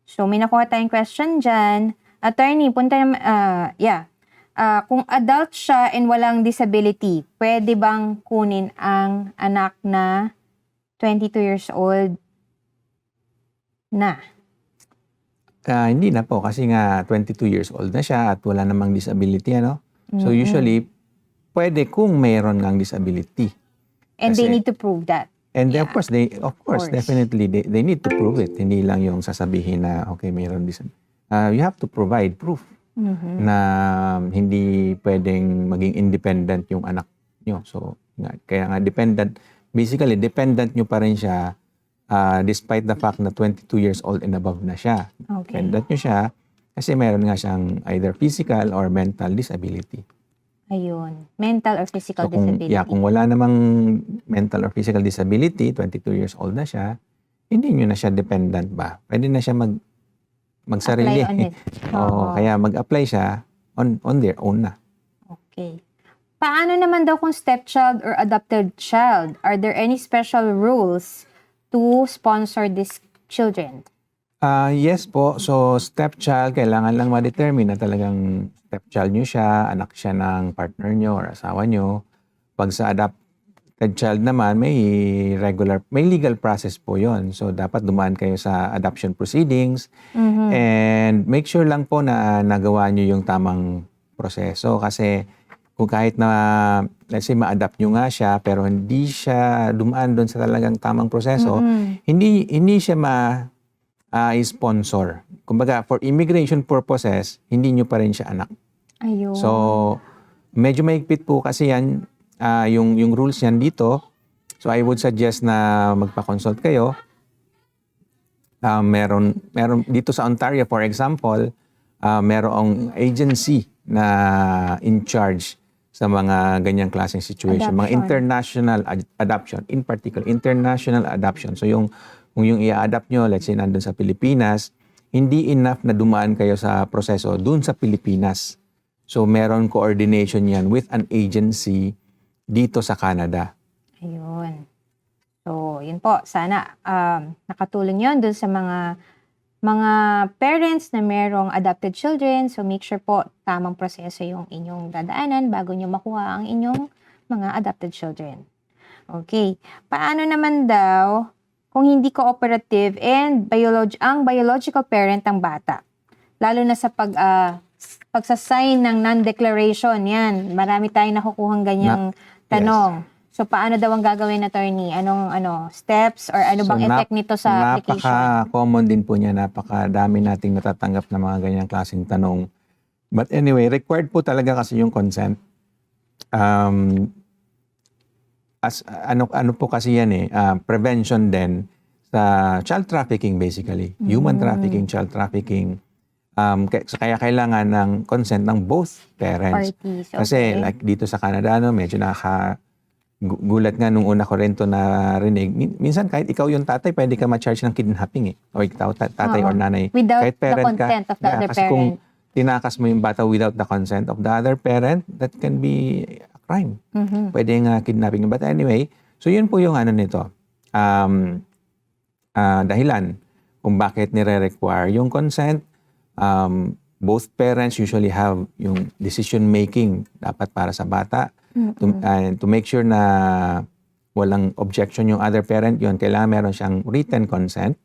Speaker 1: So, may nakuha tayong question dyan. Attorney, kung adult siya and walang disability, pwede bang kunin ang anak na 22 years old na?
Speaker 2: Hindi na po kasi nga 22 years old na siya at wala namang disability, ano? So usually, pwede kung mayroon ngang disability.
Speaker 1: And they
Speaker 2: Kasi-
Speaker 1: need to prove that.
Speaker 2: And
Speaker 1: Yeah.
Speaker 2: of course, definitely, they need to prove it. Hindi lang yung sasabihin na, okay, mayroon disability. You have to provide proof na hindi pwedeng maging independent yung anak nyo. So, kaya nga basically, dependent nyo pa rin siya despite the fact na 22 years old and above na siya.
Speaker 1: Okay.
Speaker 2: Dependent nyo siya kasi mayroon nga siyang either physical or mental disability.
Speaker 1: Ayun. Mental or physical
Speaker 2: So kung,
Speaker 1: disability.
Speaker 2: kung wala namang mental or physical disability, 22 years old na siya, hindi nyo na siya dependent ba? Pwede na siya magsarili.
Speaker 1: Apply on it.
Speaker 2: Oo, kaya mag-apply siya on their own na.
Speaker 1: Okay. Paano naman daw kung stepchild or adopted child? Are there any special rules to sponsor these children?
Speaker 2: Yes po. So, stepchild, kailangan lang ma-determine na talagang stepchild nyo siya, anak siya ng partner nyo or asawa nyo. Pag sa adopted child naman, may legal process po yon. So, dapat dumaan kayo sa adoption proceedings and make sure lang po na nagawa nyo yung tamang proseso kasi kung kahit na, let's say, ma-adapt nyo nga siya pero hindi siya dumaan doon sa talagang tamang proseso, hindi siya sponsor. Kumbaga, for immigration purposes, hindi nyo pa rin siya anak.
Speaker 1: Ayun.
Speaker 2: So, medyo mahigpit po kasi yan, yung rules yan dito. So, I would suggest na magpa-consult kayo. Meron dito sa Ontario, for example, merong agency na in charge sa mga ganyang klaseng situation. Mga
Speaker 1: Adoption.
Speaker 2: international adoption, in particular, international adoption. So, kung yung i-adapt nyo, let's say, nandun sa Pilipinas, hindi enough na dumaan kayo sa proseso dun sa Pilipinas. So, meron coordination yan with an agency dito sa Canada.
Speaker 1: Ayun. So, yun po. Sana nakatulong yun dun sa mga parents na merong adopted children. So, make sure po tamang proseso yung inyong dadaanan bago nyo makuha ang inyong mga adopted children. Okay. Paano naman daw kung hindi cooperative and ang biological parent ng bata? Lalo na sa pagsasign ng non-declaration. Yan. Marami tayong nakukuhang ganyang tanong. So, paano daw ang gagawin, attorney? Anong steps or ano bang effect nito sa application?
Speaker 2: Napaka-common din po niya. Napakadami nating natatanggap na mga ganyang klaseng tanong. But anyway, required po talaga kasi yung consent. Um, ano po kasi yan prevention din sa child trafficking basically. Human trafficking, child trafficking. Kaya kailangan ng consent ng both parents.
Speaker 1: Parties,
Speaker 2: Kasi
Speaker 1: okay.
Speaker 2: like dito sa Canada, medyo gulat nga nung una ko rin to narinig. Minsan kahit ikaw yung tatay, pwede ka ma-charge ng kidnapping O ikaw, tatay or nanay.
Speaker 1: Without
Speaker 2: kahit
Speaker 1: the
Speaker 2: parent
Speaker 1: consent of the other
Speaker 2: kasi kung
Speaker 1: parent.
Speaker 2: tinakas mo yung bata without the consent of the other parent, that can be a crime. Pwede nga kidnapping. But anyway, so yun po yung nito. Dahilan kung bakit nire-require yung consent. Both parents usually have yung decision making dapat para sa bata. To make sure na walang objection yung other parent, yun, kailangan meron siyang written consent.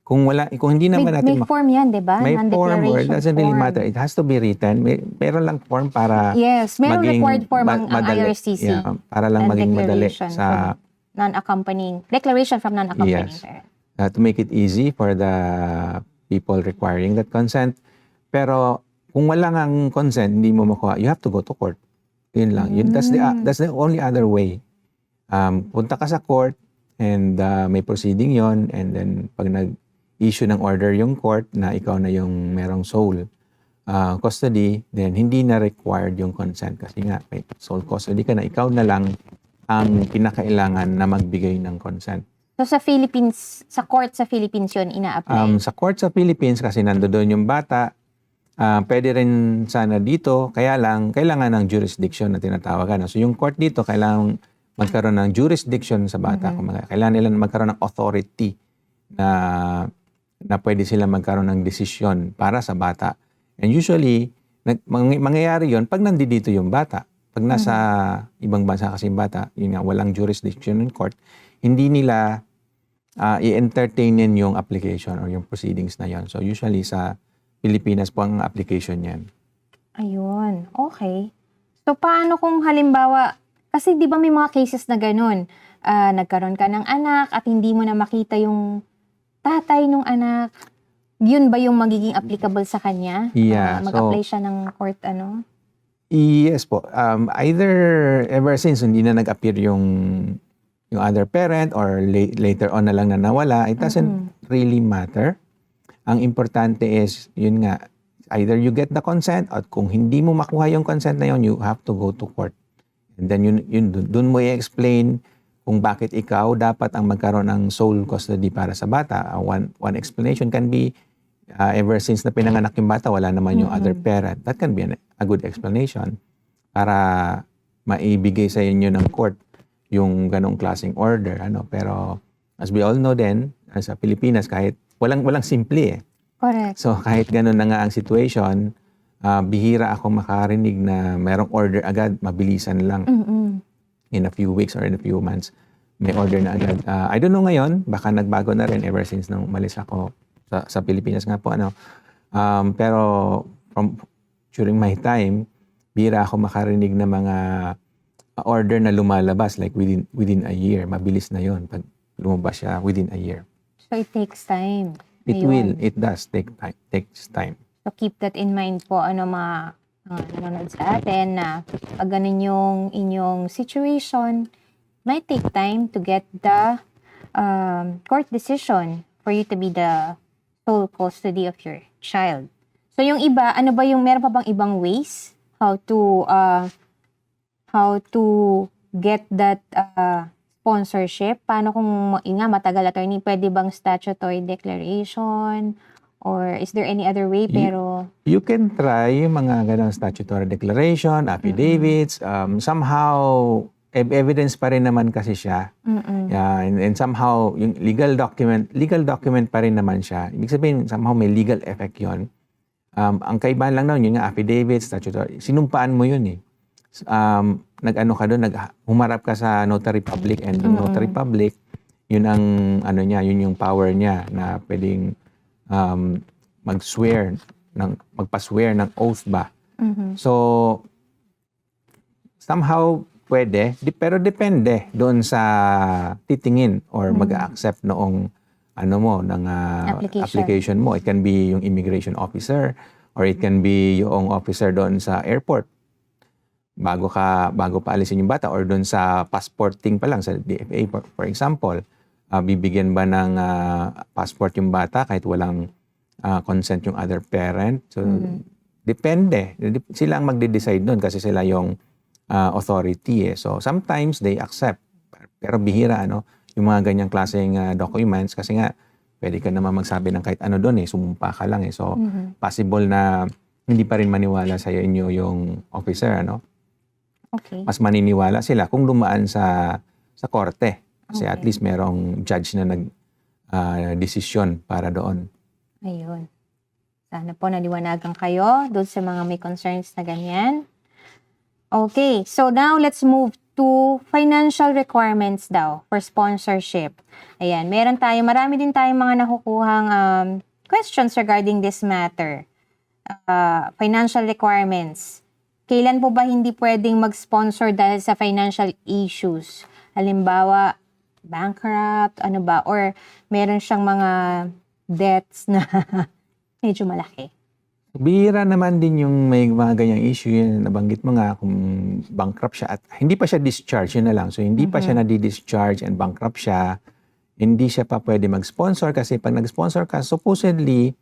Speaker 2: Kung hindi naman natin
Speaker 1: May form yan, di ba?
Speaker 2: may form or it
Speaker 1: Non-declaration
Speaker 2: doesn't really
Speaker 1: form.
Speaker 2: matter. It has to be written. Meron lang form para
Speaker 1: Yes, merong required form ang
Speaker 2: madali.
Speaker 1: IRCC.
Speaker 2: Yeah, para lang
Speaker 1: and
Speaker 2: maging madali
Speaker 1: declaration
Speaker 2: sa
Speaker 1: from non-accompanying. Declaration from non-accompanying
Speaker 2: Yes.
Speaker 1: parent.
Speaker 2: To make it easy for the people requiring that consent. Pero kung wala ngang consent, hindi mo makuha, you have to go to court. Yun lang. That's the only other way. Punta ka sa court and may proceeding yon, and then pag nag-issue ng order yung court na ikaw na yung merong sole custody, then hindi na required yung consent kasi nga may sole custody ka na, ikaw na lang ang kinakailangan na magbigay ng consent.
Speaker 1: So sa Philippines, sa court sa Philippines yun ina-apply?
Speaker 2: Sa court sa Philippines kasi nandoon yung bata, pwede rin sana dito, kaya lang kailangan ng jurisdiction na tinatawagan. So yung court dito kailangan magkaroon ng jurisdiction sa bata. Kailangan nila magkaroon ng authority na pwede sila magkaroon ng desisyon para sa bata. And usually, mangyayari yon pag nandito yung bata. Pag nasa ibang bansa kasi yung bata, yun nga, walang jurisdiction in court, hindi nila i-entertainin yung application or yung proceedings na yon. So usually sa Pilipinas po ang application yan.
Speaker 1: Ayun, okay. So paano kung halimbawa, kasi di ba may mga cases na ganun, nagkaroon ka ng anak at hindi mo na makita yung tatay ng anak, yun ba yung magiging applicable sa kanya?
Speaker 2: Yeah.
Speaker 1: Mag-apply siya ng court,
Speaker 2: Yes po. Either ever since hindi na nag-appear yung other parent or later on na lang na nawala, it doesn't really matter. Ang importante is, yun nga, either you get the consent at kung hindi mo makuha yung consent na yun, you have to go to court. And then dun mo i-explain kung bakit ikaw dapat ang magkaroon ng sole custody para sa bata. One explanation can be, ever since na pinanganak yung bata, wala naman yung other parent. That can be a good explanation para maibigay sa inyo ng court yung ganong klaseng order. Pero as we all know din, sa Pilipinas, kahit walang simple
Speaker 1: Correct.
Speaker 2: So kahit ganun na nga ang situation, bihira ako makarinig na merong order agad, mabilisan lang. In a few weeks or in a few months, may order na agad. I don't know ngayon, baka nagbago na rin ever since nung umalis ako sa Pilipinas nga po. Pero during my time, bihira ako makarinig na mga order na lumalabas like within a year. Mabilis na yon pag lumabas siya within a year.
Speaker 1: So it takes time.
Speaker 2: It does takes time.
Speaker 1: So keep that in mind po, mga nanonood sa atin na pag ganun yung inyong situation, might take time to get the court decision for you to be the sole custody of your child. So yung iba, meron pa bang ibang ways how to get that sponsorship? Paano kung matagal attorney, pwede bang statutory declaration? Or is there any other way? Pero
Speaker 2: you can try yung mga ganang statutory declaration, affidavits, somehow evidence pa rin naman kasi siya. Yeah, and somehow yung legal document pa rin naman siya. Ibig sabihin somehow may legal effect 'yon. Ang kaibahan lang nun, yung affidavit, statutory, sinumpaan mo yun nag-ano ka doon, humarap ka sa notary public, and yung notary public, yun ang yun yung power niya na pwedeng magpa-swear ng oath ba. So somehow pwede, pero depende doon sa titingin or mag-accept noong ng application mo. It can be yung immigration officer Or it can be yung officer doon sa airport. Bago pa alisin yung bata or doon sa passporting pa lang sa DFA for example, bibigyan ba ng passport yung bata kahit walang consent yung other parent? So, depende. Sila ang magde-decide doon kasi sila yung authority eh. So, sometimes they accept. Pero bihira, yung mga ganyang klaseng documents kasi nga, pwede ka naman magsabi ng kahit ano doon eh, sumumpa ka lang eh. So, possible na hindi pa rin maniwala sa inyo yung officer,
Speaker 1: Okay.
Speaker 2: Mas maniniwala sila kung dumaan sa korte. Kasi at
Speaker 1: Okay.
Speaker 2: least merong judge na desisyon para doon.
Speaker 1: Ayun. Sana po naliwanagan kayo doon sa mga may concerns na ganyan. Okay, so now let's move to financial requirements daw for sponsorship. Ayan, marami din tayong mga nakukuhang questions regarding this matter. Financial requirements. Kailan po ba hindi pwedeng mag-sponsor dahil sa financial issues? Halimbawa, bankrupt, or meron siyang mga debts na medyo malaki.
Speaker 2: Bihira naman din yung may mga ganyang issue yun. Nabanggit mo nga kung bankrupt siya at hindi pa siya discharge, yun na lang. So hindi pa siya nadi-discharge and bankrupt siya, hindi siya pa pwede mag-sponsor kasi pag nag-sponsor ka, supposedly,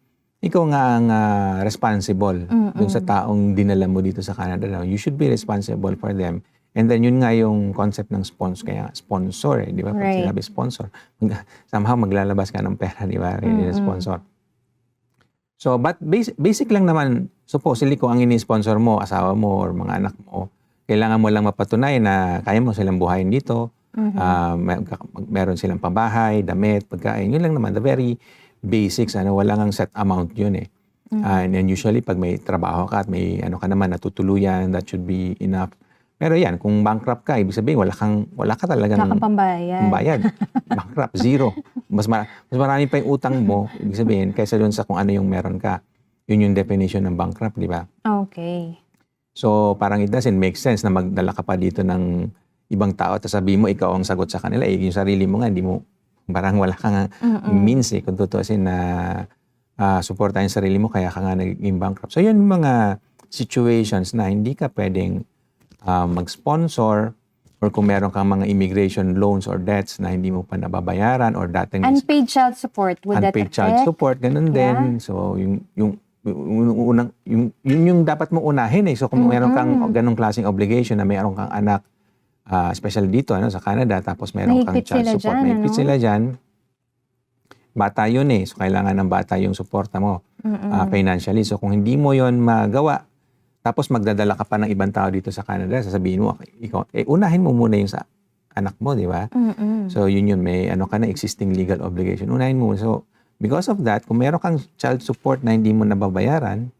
Speaker 2: ikaw nga ang responsible dun sa taong dinala mo dito sa Canada. You should be responsible for them. And then yun nga yung concept ng sponsor, kaya sponsor di ba? Pag
Speaker 1: Right.
Speaker 2: sinabi sponsor, somehow maglalabas ka ng pera, di ba? Hindi na sponsor. So, but basic lang naman, supposedly kung ang ini-sponsor mo, asawa mo or mga anak mo, kailangan mo lang mapatunay na kaya mo silang buhayin dito, meron silang pabahay, damit, pagkain, yun lang naman, the very basics, wala ngang set amount yun eh. And usually, pag may trabaho ka at may ka naman, natutuluyan, that should be enough. Pero yan, kung bankrupt ka, ibig sabihin, wala ka talagang
Speaker 1: Wala kang pambayad.
Speaker 2: bayad. Bankrupt, zero. Mas marami pa yung utang mo, ibig sabihin, kaysa doon sa kung ano yung meron ka. Yun yung definition ng bankrupt, di ba?
Speaker 1: Okay.
Speaker 2: So, parang it doesn't make sense na magdala ka pa dito ng ibang tao at sabihin mo, ikaw ang sagot sa kanila. Yung sarili mo nga, hindi mo, parang wala kang means kung tutuusin na supportahin yung sarili mo, kaya ka nga naging bankrupt. So, yun yung mga situations na hindi ka pwedeng mag-sponsor or kung meron kang mga immigration loans or debts na hindi mo pa nababayaran or dating
Speaker 1: Unpaid child support, would that
Speaker 2: unpaid
Speaker 1: affect?
Speaker 2: child support, ganun din. So, yung dapat mo unahin eh. So, kung meron kang ganung klaseng obligation na meron kang anak, especially dito sa Canada, tapos meron kang
Speaker 1: Mahigpit
Speaker 2: child
Speaker 1: sila
Speaker 2: support,
Speaker 1: dyan,
Speaker 2: mahigpit sila dyan, bata yun eh. So, kailangan ng bata yung suporta mo financially. So, kung hindi mo yon magawa, tapos magdadala ka pa ng ibang tao dito sa Canada, sasabihin mo, ikaw, unahin mo muna yung sa anak mo, di ba? So, yun, may ka na, existing legal obligation. Unahin mo. So, because of that, kung meron kang child support na hindi mo nababayaran,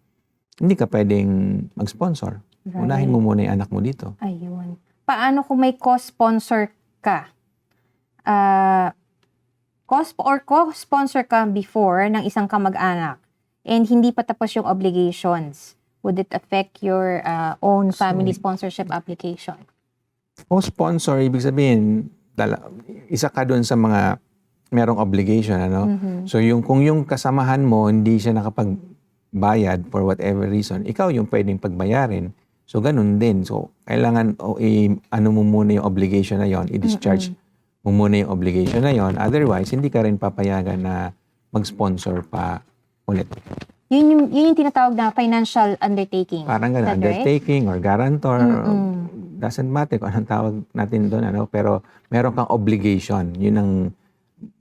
Speaker 2: hindi ka pwedeng mag-sponsor.
Speaker 1: Right.
Speaker 2: Unahin mo muna yung anak mo dito.
Speaker 1: Ayun. Paano kung may co-sponsor ka? Co-sponsor ka before ng isang kamag-anak and hindi pa tapos yung obligations. Would it affect your own family sponsorship application?
Speaker 2: Co-sponsor, ibig sabihin, isa ka doon sa mga merong obligation, So, kung yung kasamahan mo, hindi siya nakapagbayad for whatever reason, ikaw yung pwedeng pagbayarin. So, ganun din. So, kailangan, mo muna yung obligation na yon, i-discharge mo muna yung obligation na yon. Otherwise, hindi ka rin papayagan na mag-sponsor pa ulit.
Speaker 1: Yun yung tinatawag na financial undertaking.
Speaker 2: Parang ganun, undertaking or guarantor, doesn't matter kung anong tawag natin doon, pero meron kang obligation. Yun ang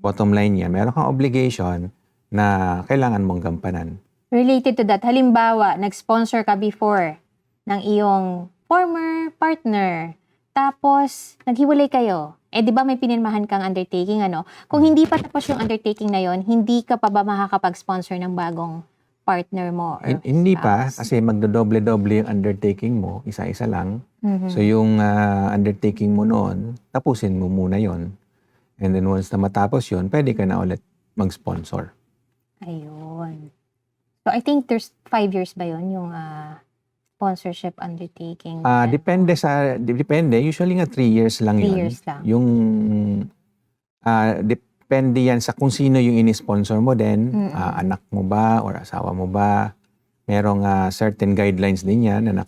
Speaker 2: bottom line niya. Meron kang obligation na kailangan mong gampanan.
Speaker 1: Related to that, halimbawa, nag-sponsor ka before ng iyong former partner, tapos naghiwalay kayo. Di ba may pinirmahan kang undertaking, Kung hindi pa tapos yung undertaking na yon, hindi ka pa ba makakapag-sponsor ng bagong partner mo?
Speaker 2: Hindi pa, kasi magdodoble-doble yung undertaking mo, isa-isa lang. So yung undertaking mo noon, tapusin mo muna yon. And then once na matapos yon, pwede ka na ulit mag-sponsor.
Speaker 1: Ayun. So I think there's 5 years ba yon yung sponsorship undertaking?
Speaker 2: Depende. Usually nga 3 years lang
Speaker 1: 3
Speaker 2: yun.
Speaker 1: years lang.
Speaker 2: Yung depende yan sa kung sino yung ini-sponsor mo din, anak mo ba or asawa mo ba, merong certain guidelines din yan na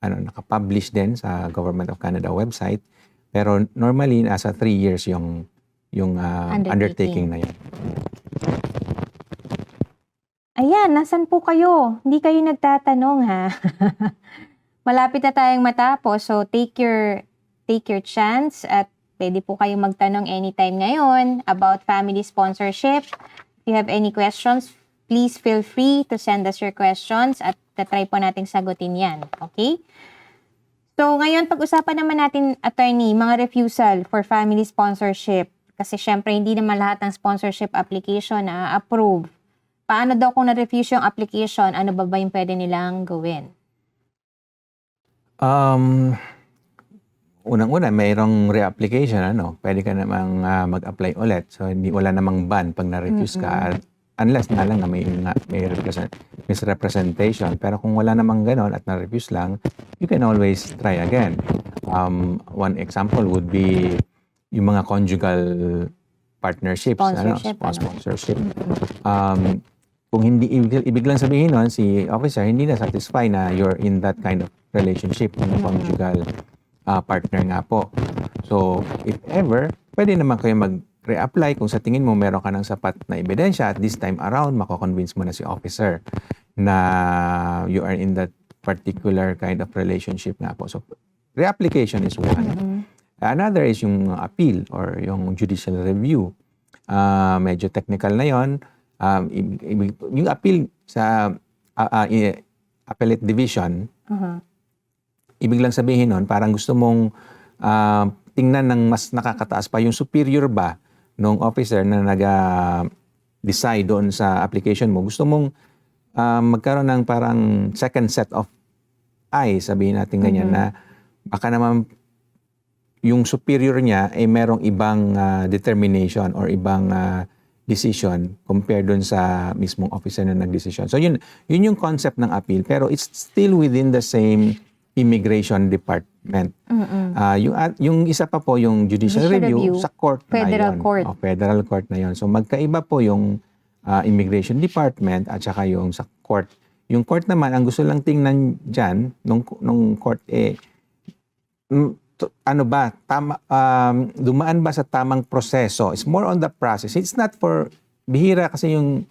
Speaker 2: naka-publish din sa Government of Canada website. Pero normally, nasa 3 years yung undertaking na yan.
Speaker 1: Ayan, nasan po kayo? Hindi kayo nagtatanong ha. Malapit na tayong matapos, so take your chance at pwede po kayong magtanong anytime ngayon about family sponsorship. If you have any questions, please feel free to send us your questions at tatry po nating sagutin yan. Okay? So, ngayon, pag-usapan naman natin, attorney, mga refusal for family sponsorship. Kasi syempre, hindi naman lahat ng sponsorship application na approve. Paano daw kung na-refuse yung application, ano ba yung pwede nilang gawin?
Speaker 2: Unang-una, mayroong reapplication, pwede ka namang mag-apply ulit. So, wala namang ban pag na-refuse ka. Unless na lang na may misrepresentation. Pero kung wala namang ganon at na-refuse lang, you can always try again. One example would be yung mga conjugal partnerships, sponsorship. Kung hindi, ibig lang sabihin nun, si officer hindi na satisfy na you're in that kind of relationship, yung conjugal partner nga po. So, if ever, pwede naman kayo mag-reapply kung sa tingin mo meron ka ng sapat na ebidensya at this time around, mako-convince mo na si officer na you are in that particular kind of relationship nga po. So, reapplication is one. Another is yung appeal or yung judicial review. Medyo technical na yon. Yung appeal sa appellate division, ibig lang sabihin nun, parang gusto mong tingnan ng mas nakakataas pa yung superior ba nung officer na nag-decide doon sa application mo. Gusto mong magkaroon ng parang second set of eyes, sabihin natin ganyan, na baka naman yung superior niya ay merong ibang determination or ibang decision compared dun sa mismong officer na nag-decision. So yun yung concept ng appeal, pero it's still within the same immigration department. Yung isa pa po yung judicial review sa court
Speaker 1: Federal
Speaker 2: na yun.
Speaker 1: court.
Speaker 2: Federal court na yun. So magkaiba po yung immigration department at saka yung sa court. Yung court naman, ang gusto lang tingnan dyan, nung court, dumaan ba sa tamang proseso? It's more on the process. It's not for, bihira kasi yung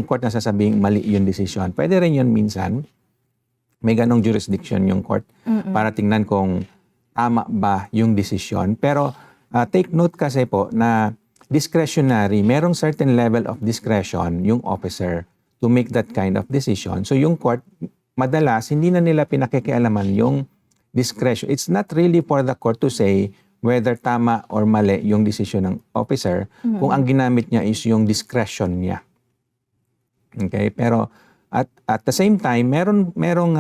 Speaker 2: court na sasabing mali yung decision. Pwede rin yun minsan. May ganong jurisdiction yung court para tingnan kung tama ba yung decision. Pero take note kasi po na discretionary, merong certain level of discretion yung officer to make that kind of decision. So yung court, madalas, hindi na nila pinakikialaman yung discretion. It's not really for the court to say whether tama or mali yung decision ng officer kung ang ginamit niya is yung discretion niya. Okay? Pero at the same time, merong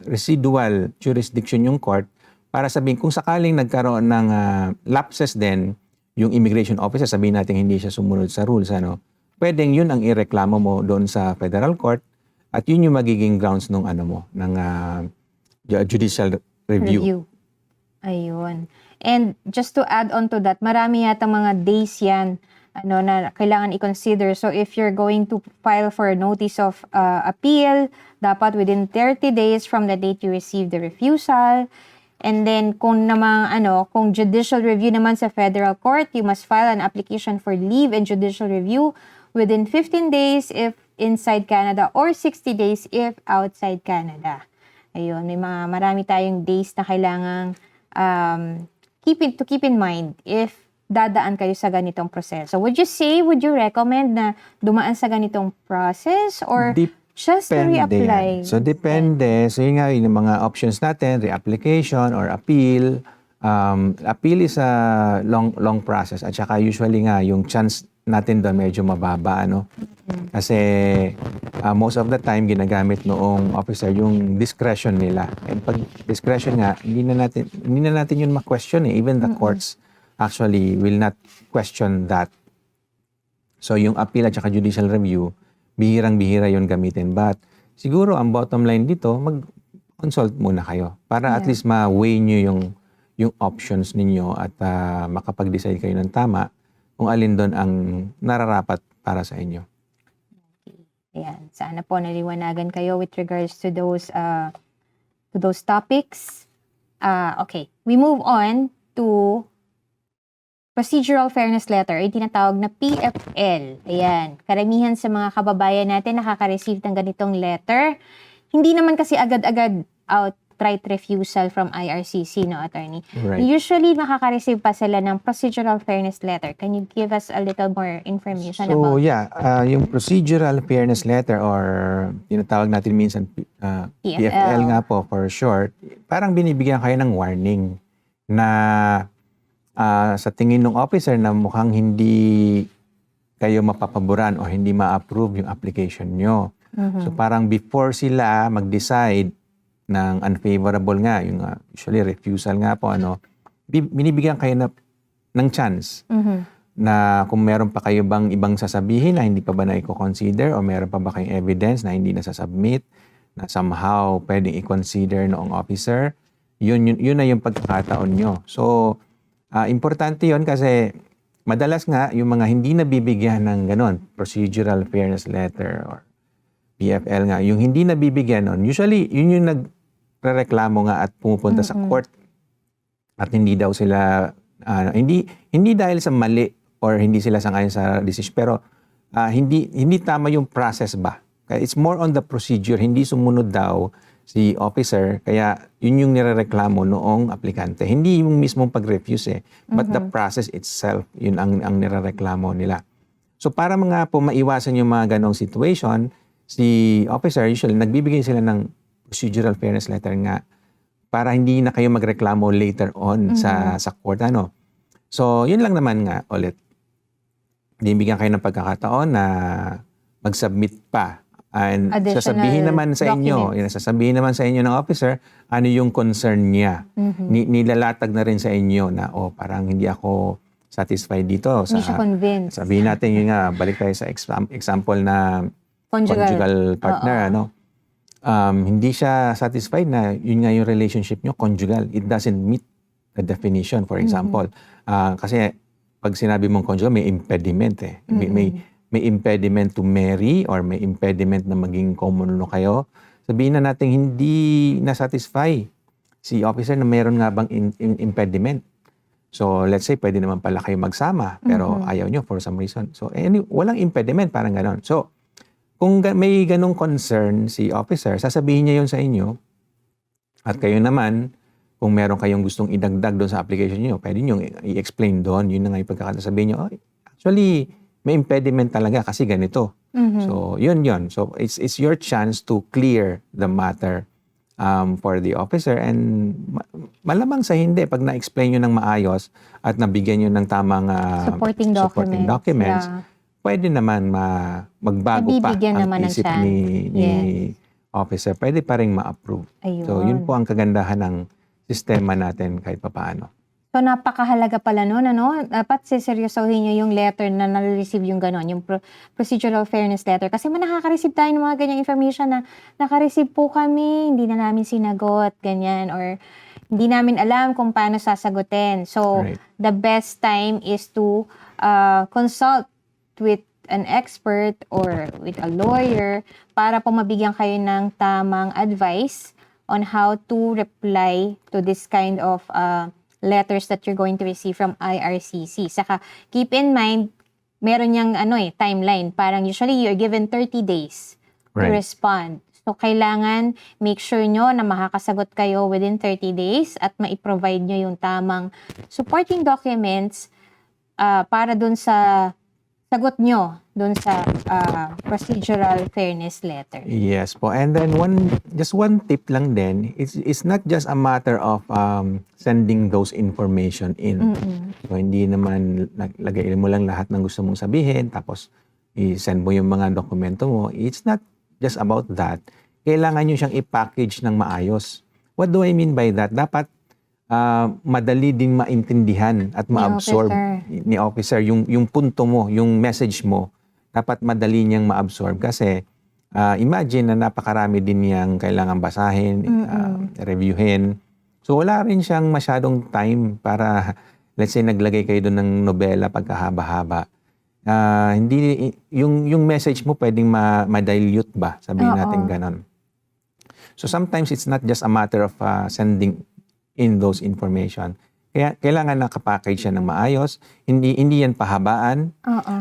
Speaker 2: residual jurisdiction yung court para sabihin kung sakaling nagkaroon ng lapses din yung immigration officer, sabihin natin hindi siya sumunod sa rules, pwedeng yun ang ireklamo mo doon sa federal court at yun yung magiging grounds ng judicial review.
Speaker 1: Ayun. And just to add on to that, marami yata mga days yan na kailangan i-consider. So if you're going to file for a notice of appeal, dapat within 30 days from the date you receive the refusal. And then kung judicial review naman sa federal court, you must file an application for leave and judicial review within 15 days if inside Canada or 60 days if outside Canada. Ayun, marami tayong days na kailangang keep in mind if dadaan kayo sa ganitong proseso. Would you recommend na dumaan sa ganitong process or just to reapply?
Speaker 2: So depende. So yun nga, yung mga options natin, reapplication or appeal. Appeal is a long process at saka usually nga yung chance natin doon medyo mababa, Kasi most of the time ginagamit noong officer yung discretion nila. And pag discretion nga, hindi na natin yun ma-question Even the courts actually will not question that. So yung appeal at saka judicial review, bihirang-bihira yun gamitin. But siguro ang bottom line dito, mag-consult muna kayo para at least ma-weigh nyo yung options ninyo at makapag-decide kayo ng tama kung alin doon ang nararapat para sa inyo.
Speaker 1: Ayan, sana po naliwanagan kayo with regards to those topics. Okay, we move on to Procedural Fairness Letter, yung tinatawag na PFL. Ayan, karamihan sa mga kababayan natin nakaka-receive ng ganitong letter. Hindi naman kasi agad-agad outright refusal from IRCC, no, attorney?
Speaker 2: Right.
Speaker 1: Usually, makaka-receive pa sila ng Procedural Fairness Letter. Can you give us a little more information
Speaker 2: So,
Speaker 1: about
Speaker 2: yung Procedural Fairness Letter or tinatawag natin minsan PFL nga po for short, parang binibigyan kayo ng warning na sa tingin ng officer na mukhang hindi kayo mapapaboran o hindi ma-approve yung application nyo. So parang before sila mag-decide ng unfavorable nga, yung usually refusal nga po, binibigyan kayo ng chance na kung meron pa kayo bang ibang sasabihin na hindi pa ba na i-consider o meron pa ba kayong evidence na hindi na sasubmit na somehow pwedeng i-consider noong officer, yun na yung pagkakataon nyo. So, importante yun kasi madalas nga yung mga hindi nabibigyan ng ganon, Procedural Fairness Letter or PFL nga, yung hindi nabibigyan nun, usually yun yung nagrereklamo nga at pumupunta sa court at hindi daw sila, hindi dahil sa mali or hindi sila sangayon sa decision, pero hindi tama yung process ba. Kaya it's more on the procedure, hindi sumunod daw si officer, kaya yun yung nirereklamo noong aplikante. Hindi yung mismong pag-refuse but the process itself, yun ang nirereklamo nila. So para mga po maiwasan yung mga ganong situation, si officer usually nagbibigay sila ng Procedural Fairness Letter nga para hindi na kayo magreklamo later on sa court. So yun lang naman nga ulit. Bibigyan kayo ng pagkakataon na mag-submit pa. And sasabihin naman sa inyo, sasabihin naman sa inyo ng officer, ano yung concern niya. Nilalatag na rin sa inyo na, parang hindi ako satisfied dito.
Speaker 1: Hindi siya convinced.
Speaker 2: Sabihin natin yun nga, balik tayo sa example na conjugal partner. Hindi siya satisfied na yun nga yung relationship nyo, conjugal. It doesn't meet the definition, for example. Kasi pag sinabi mong conjugal, may impediment may impediment to marry or may impediment na maging common law kayo, sabihin na natin hindi na-satisfy si officer na meron nga bang impediment. So, let's say, pwede naman pala kayo magsama, pero ayaw nyo for some reason. So, walang impediment, parang ganon. So, kung may ganong concern si officer, sasabihin niya yun sa inyo, at kayo naman, kung meron kayong gustong idagdag doon sa application nyo, pwede nyo i-explain doon, yun na nga yung pagkakasabihin nyo, actually, may impediment talaga kasi ganito. So, yun. So, it's your chance to clear the matter for the officer and malamang sa hindi, pag na-explain nyo ng maayos at nabigyan nyo ng tamang
Speaker 1: supporting
Speaker 2: documents, pwede naman magbago pa ang isip ni officer. Pwede pa rin ma-approve. So, yun po ang kagandahan ng sistema natin kahit papaano.
Speaker 1: So, napakahalaga pala nun, Dapat siseryosohin nyo yung letter na na-receive yung gano'n, yung Procedural Fairness Letter. Kasi nakaka-receive tayo ng mga ganyang information na naka-receive po kami, hindi na namin sinagot, ganyan, or hindi namin alam kung paano sasagutin. So, the best time is to consult with an expert or with a lawyer para po mabigyan kayo ng tamang advice on how to reply to this kind of letters that you're going to receive from IRCC. Saka, keep in mind, meron niyang timeline. Parang usually, you're given 30 days to respond. So, kailangan make sure nyo na makakasagot kayo within 30 days at ma-provide nyo yung tamang supporting documents para dun sa sagot nyo dun sa Procedural Fairness Letter.
Speaker 2: Yes po. And then just one tip lang din, it's not just a matter of sending those information in. So hindi naman lagay mo lang lahat ng gusto mong sabihin tapos i-send mo yung mga dokumento mo. It's not just about that. Kailangan nyo siyang i-package ng maayos. What do I mean by that? Dapat madali din maintindihan at ma-absorb ni officer yung punto mo, yung message mo. Dapat madali niyang ma-absorb kasi imagine na napakarami din niyang kailangan basahin, reviewin. So wala rin siyang masyadong time para, let's say naglagay kayo doon ng nobela pagkahaba-haba. hindi yung message mo pwedeng ma-dilute ba, sabihin natin ganon. So sometimes it's not just a matter of sending in those information. Kaya kailangan nakapackage siya ng maayos, hindi yan pahabaan.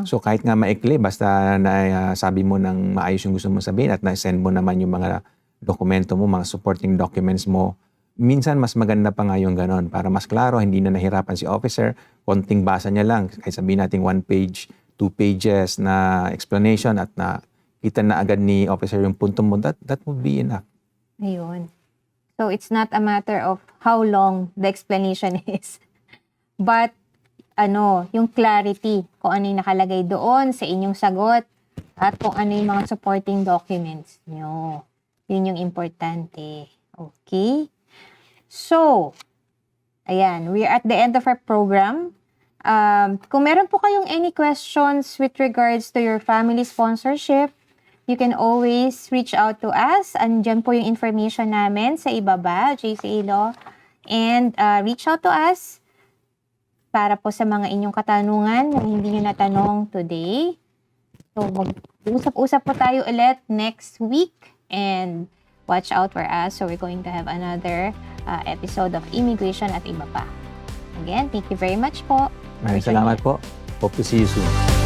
Speaker 2: So kahit nga maikli, basta na sabi mo ng maayos yung gusto mo sabihin at na-send mo naman yung mga dokumento mo, mga supporting documents mo, minsan mas maganda pa nga yung ganon para mas klaro, hindi na nahirapan si officer, konting basa niya lang, kahit sabihin natin 1 page, 2 pages na explanation at na kita na agad ni officer yung punto mo, that would be enough.
Speaker 1: Ayun. So, it's not a matter of how long the explanation is. But, yung clarity, kung ano yung nakalagay doon sa inyong sagot at kung ano yung mga supporting documents nyo. Yun yung importante. Okay? So, ayan, we're at the end of our program. Kung meron po kayong any questions with regards to your family sponsorship, you can always reach out to us. Andyan po yung information namin sa ibaba, JCA Law. And reach out to us para po sa mga inyong katanungan na hindi nyo natanong today. So, mag-usap-usap po tayo ulit next week. And watch out for us. So, we're going to have another episode of Immigration at iba pa. Again, thank you very much po.
Speaker 2: Maraming salamat po. Hope to see you soon.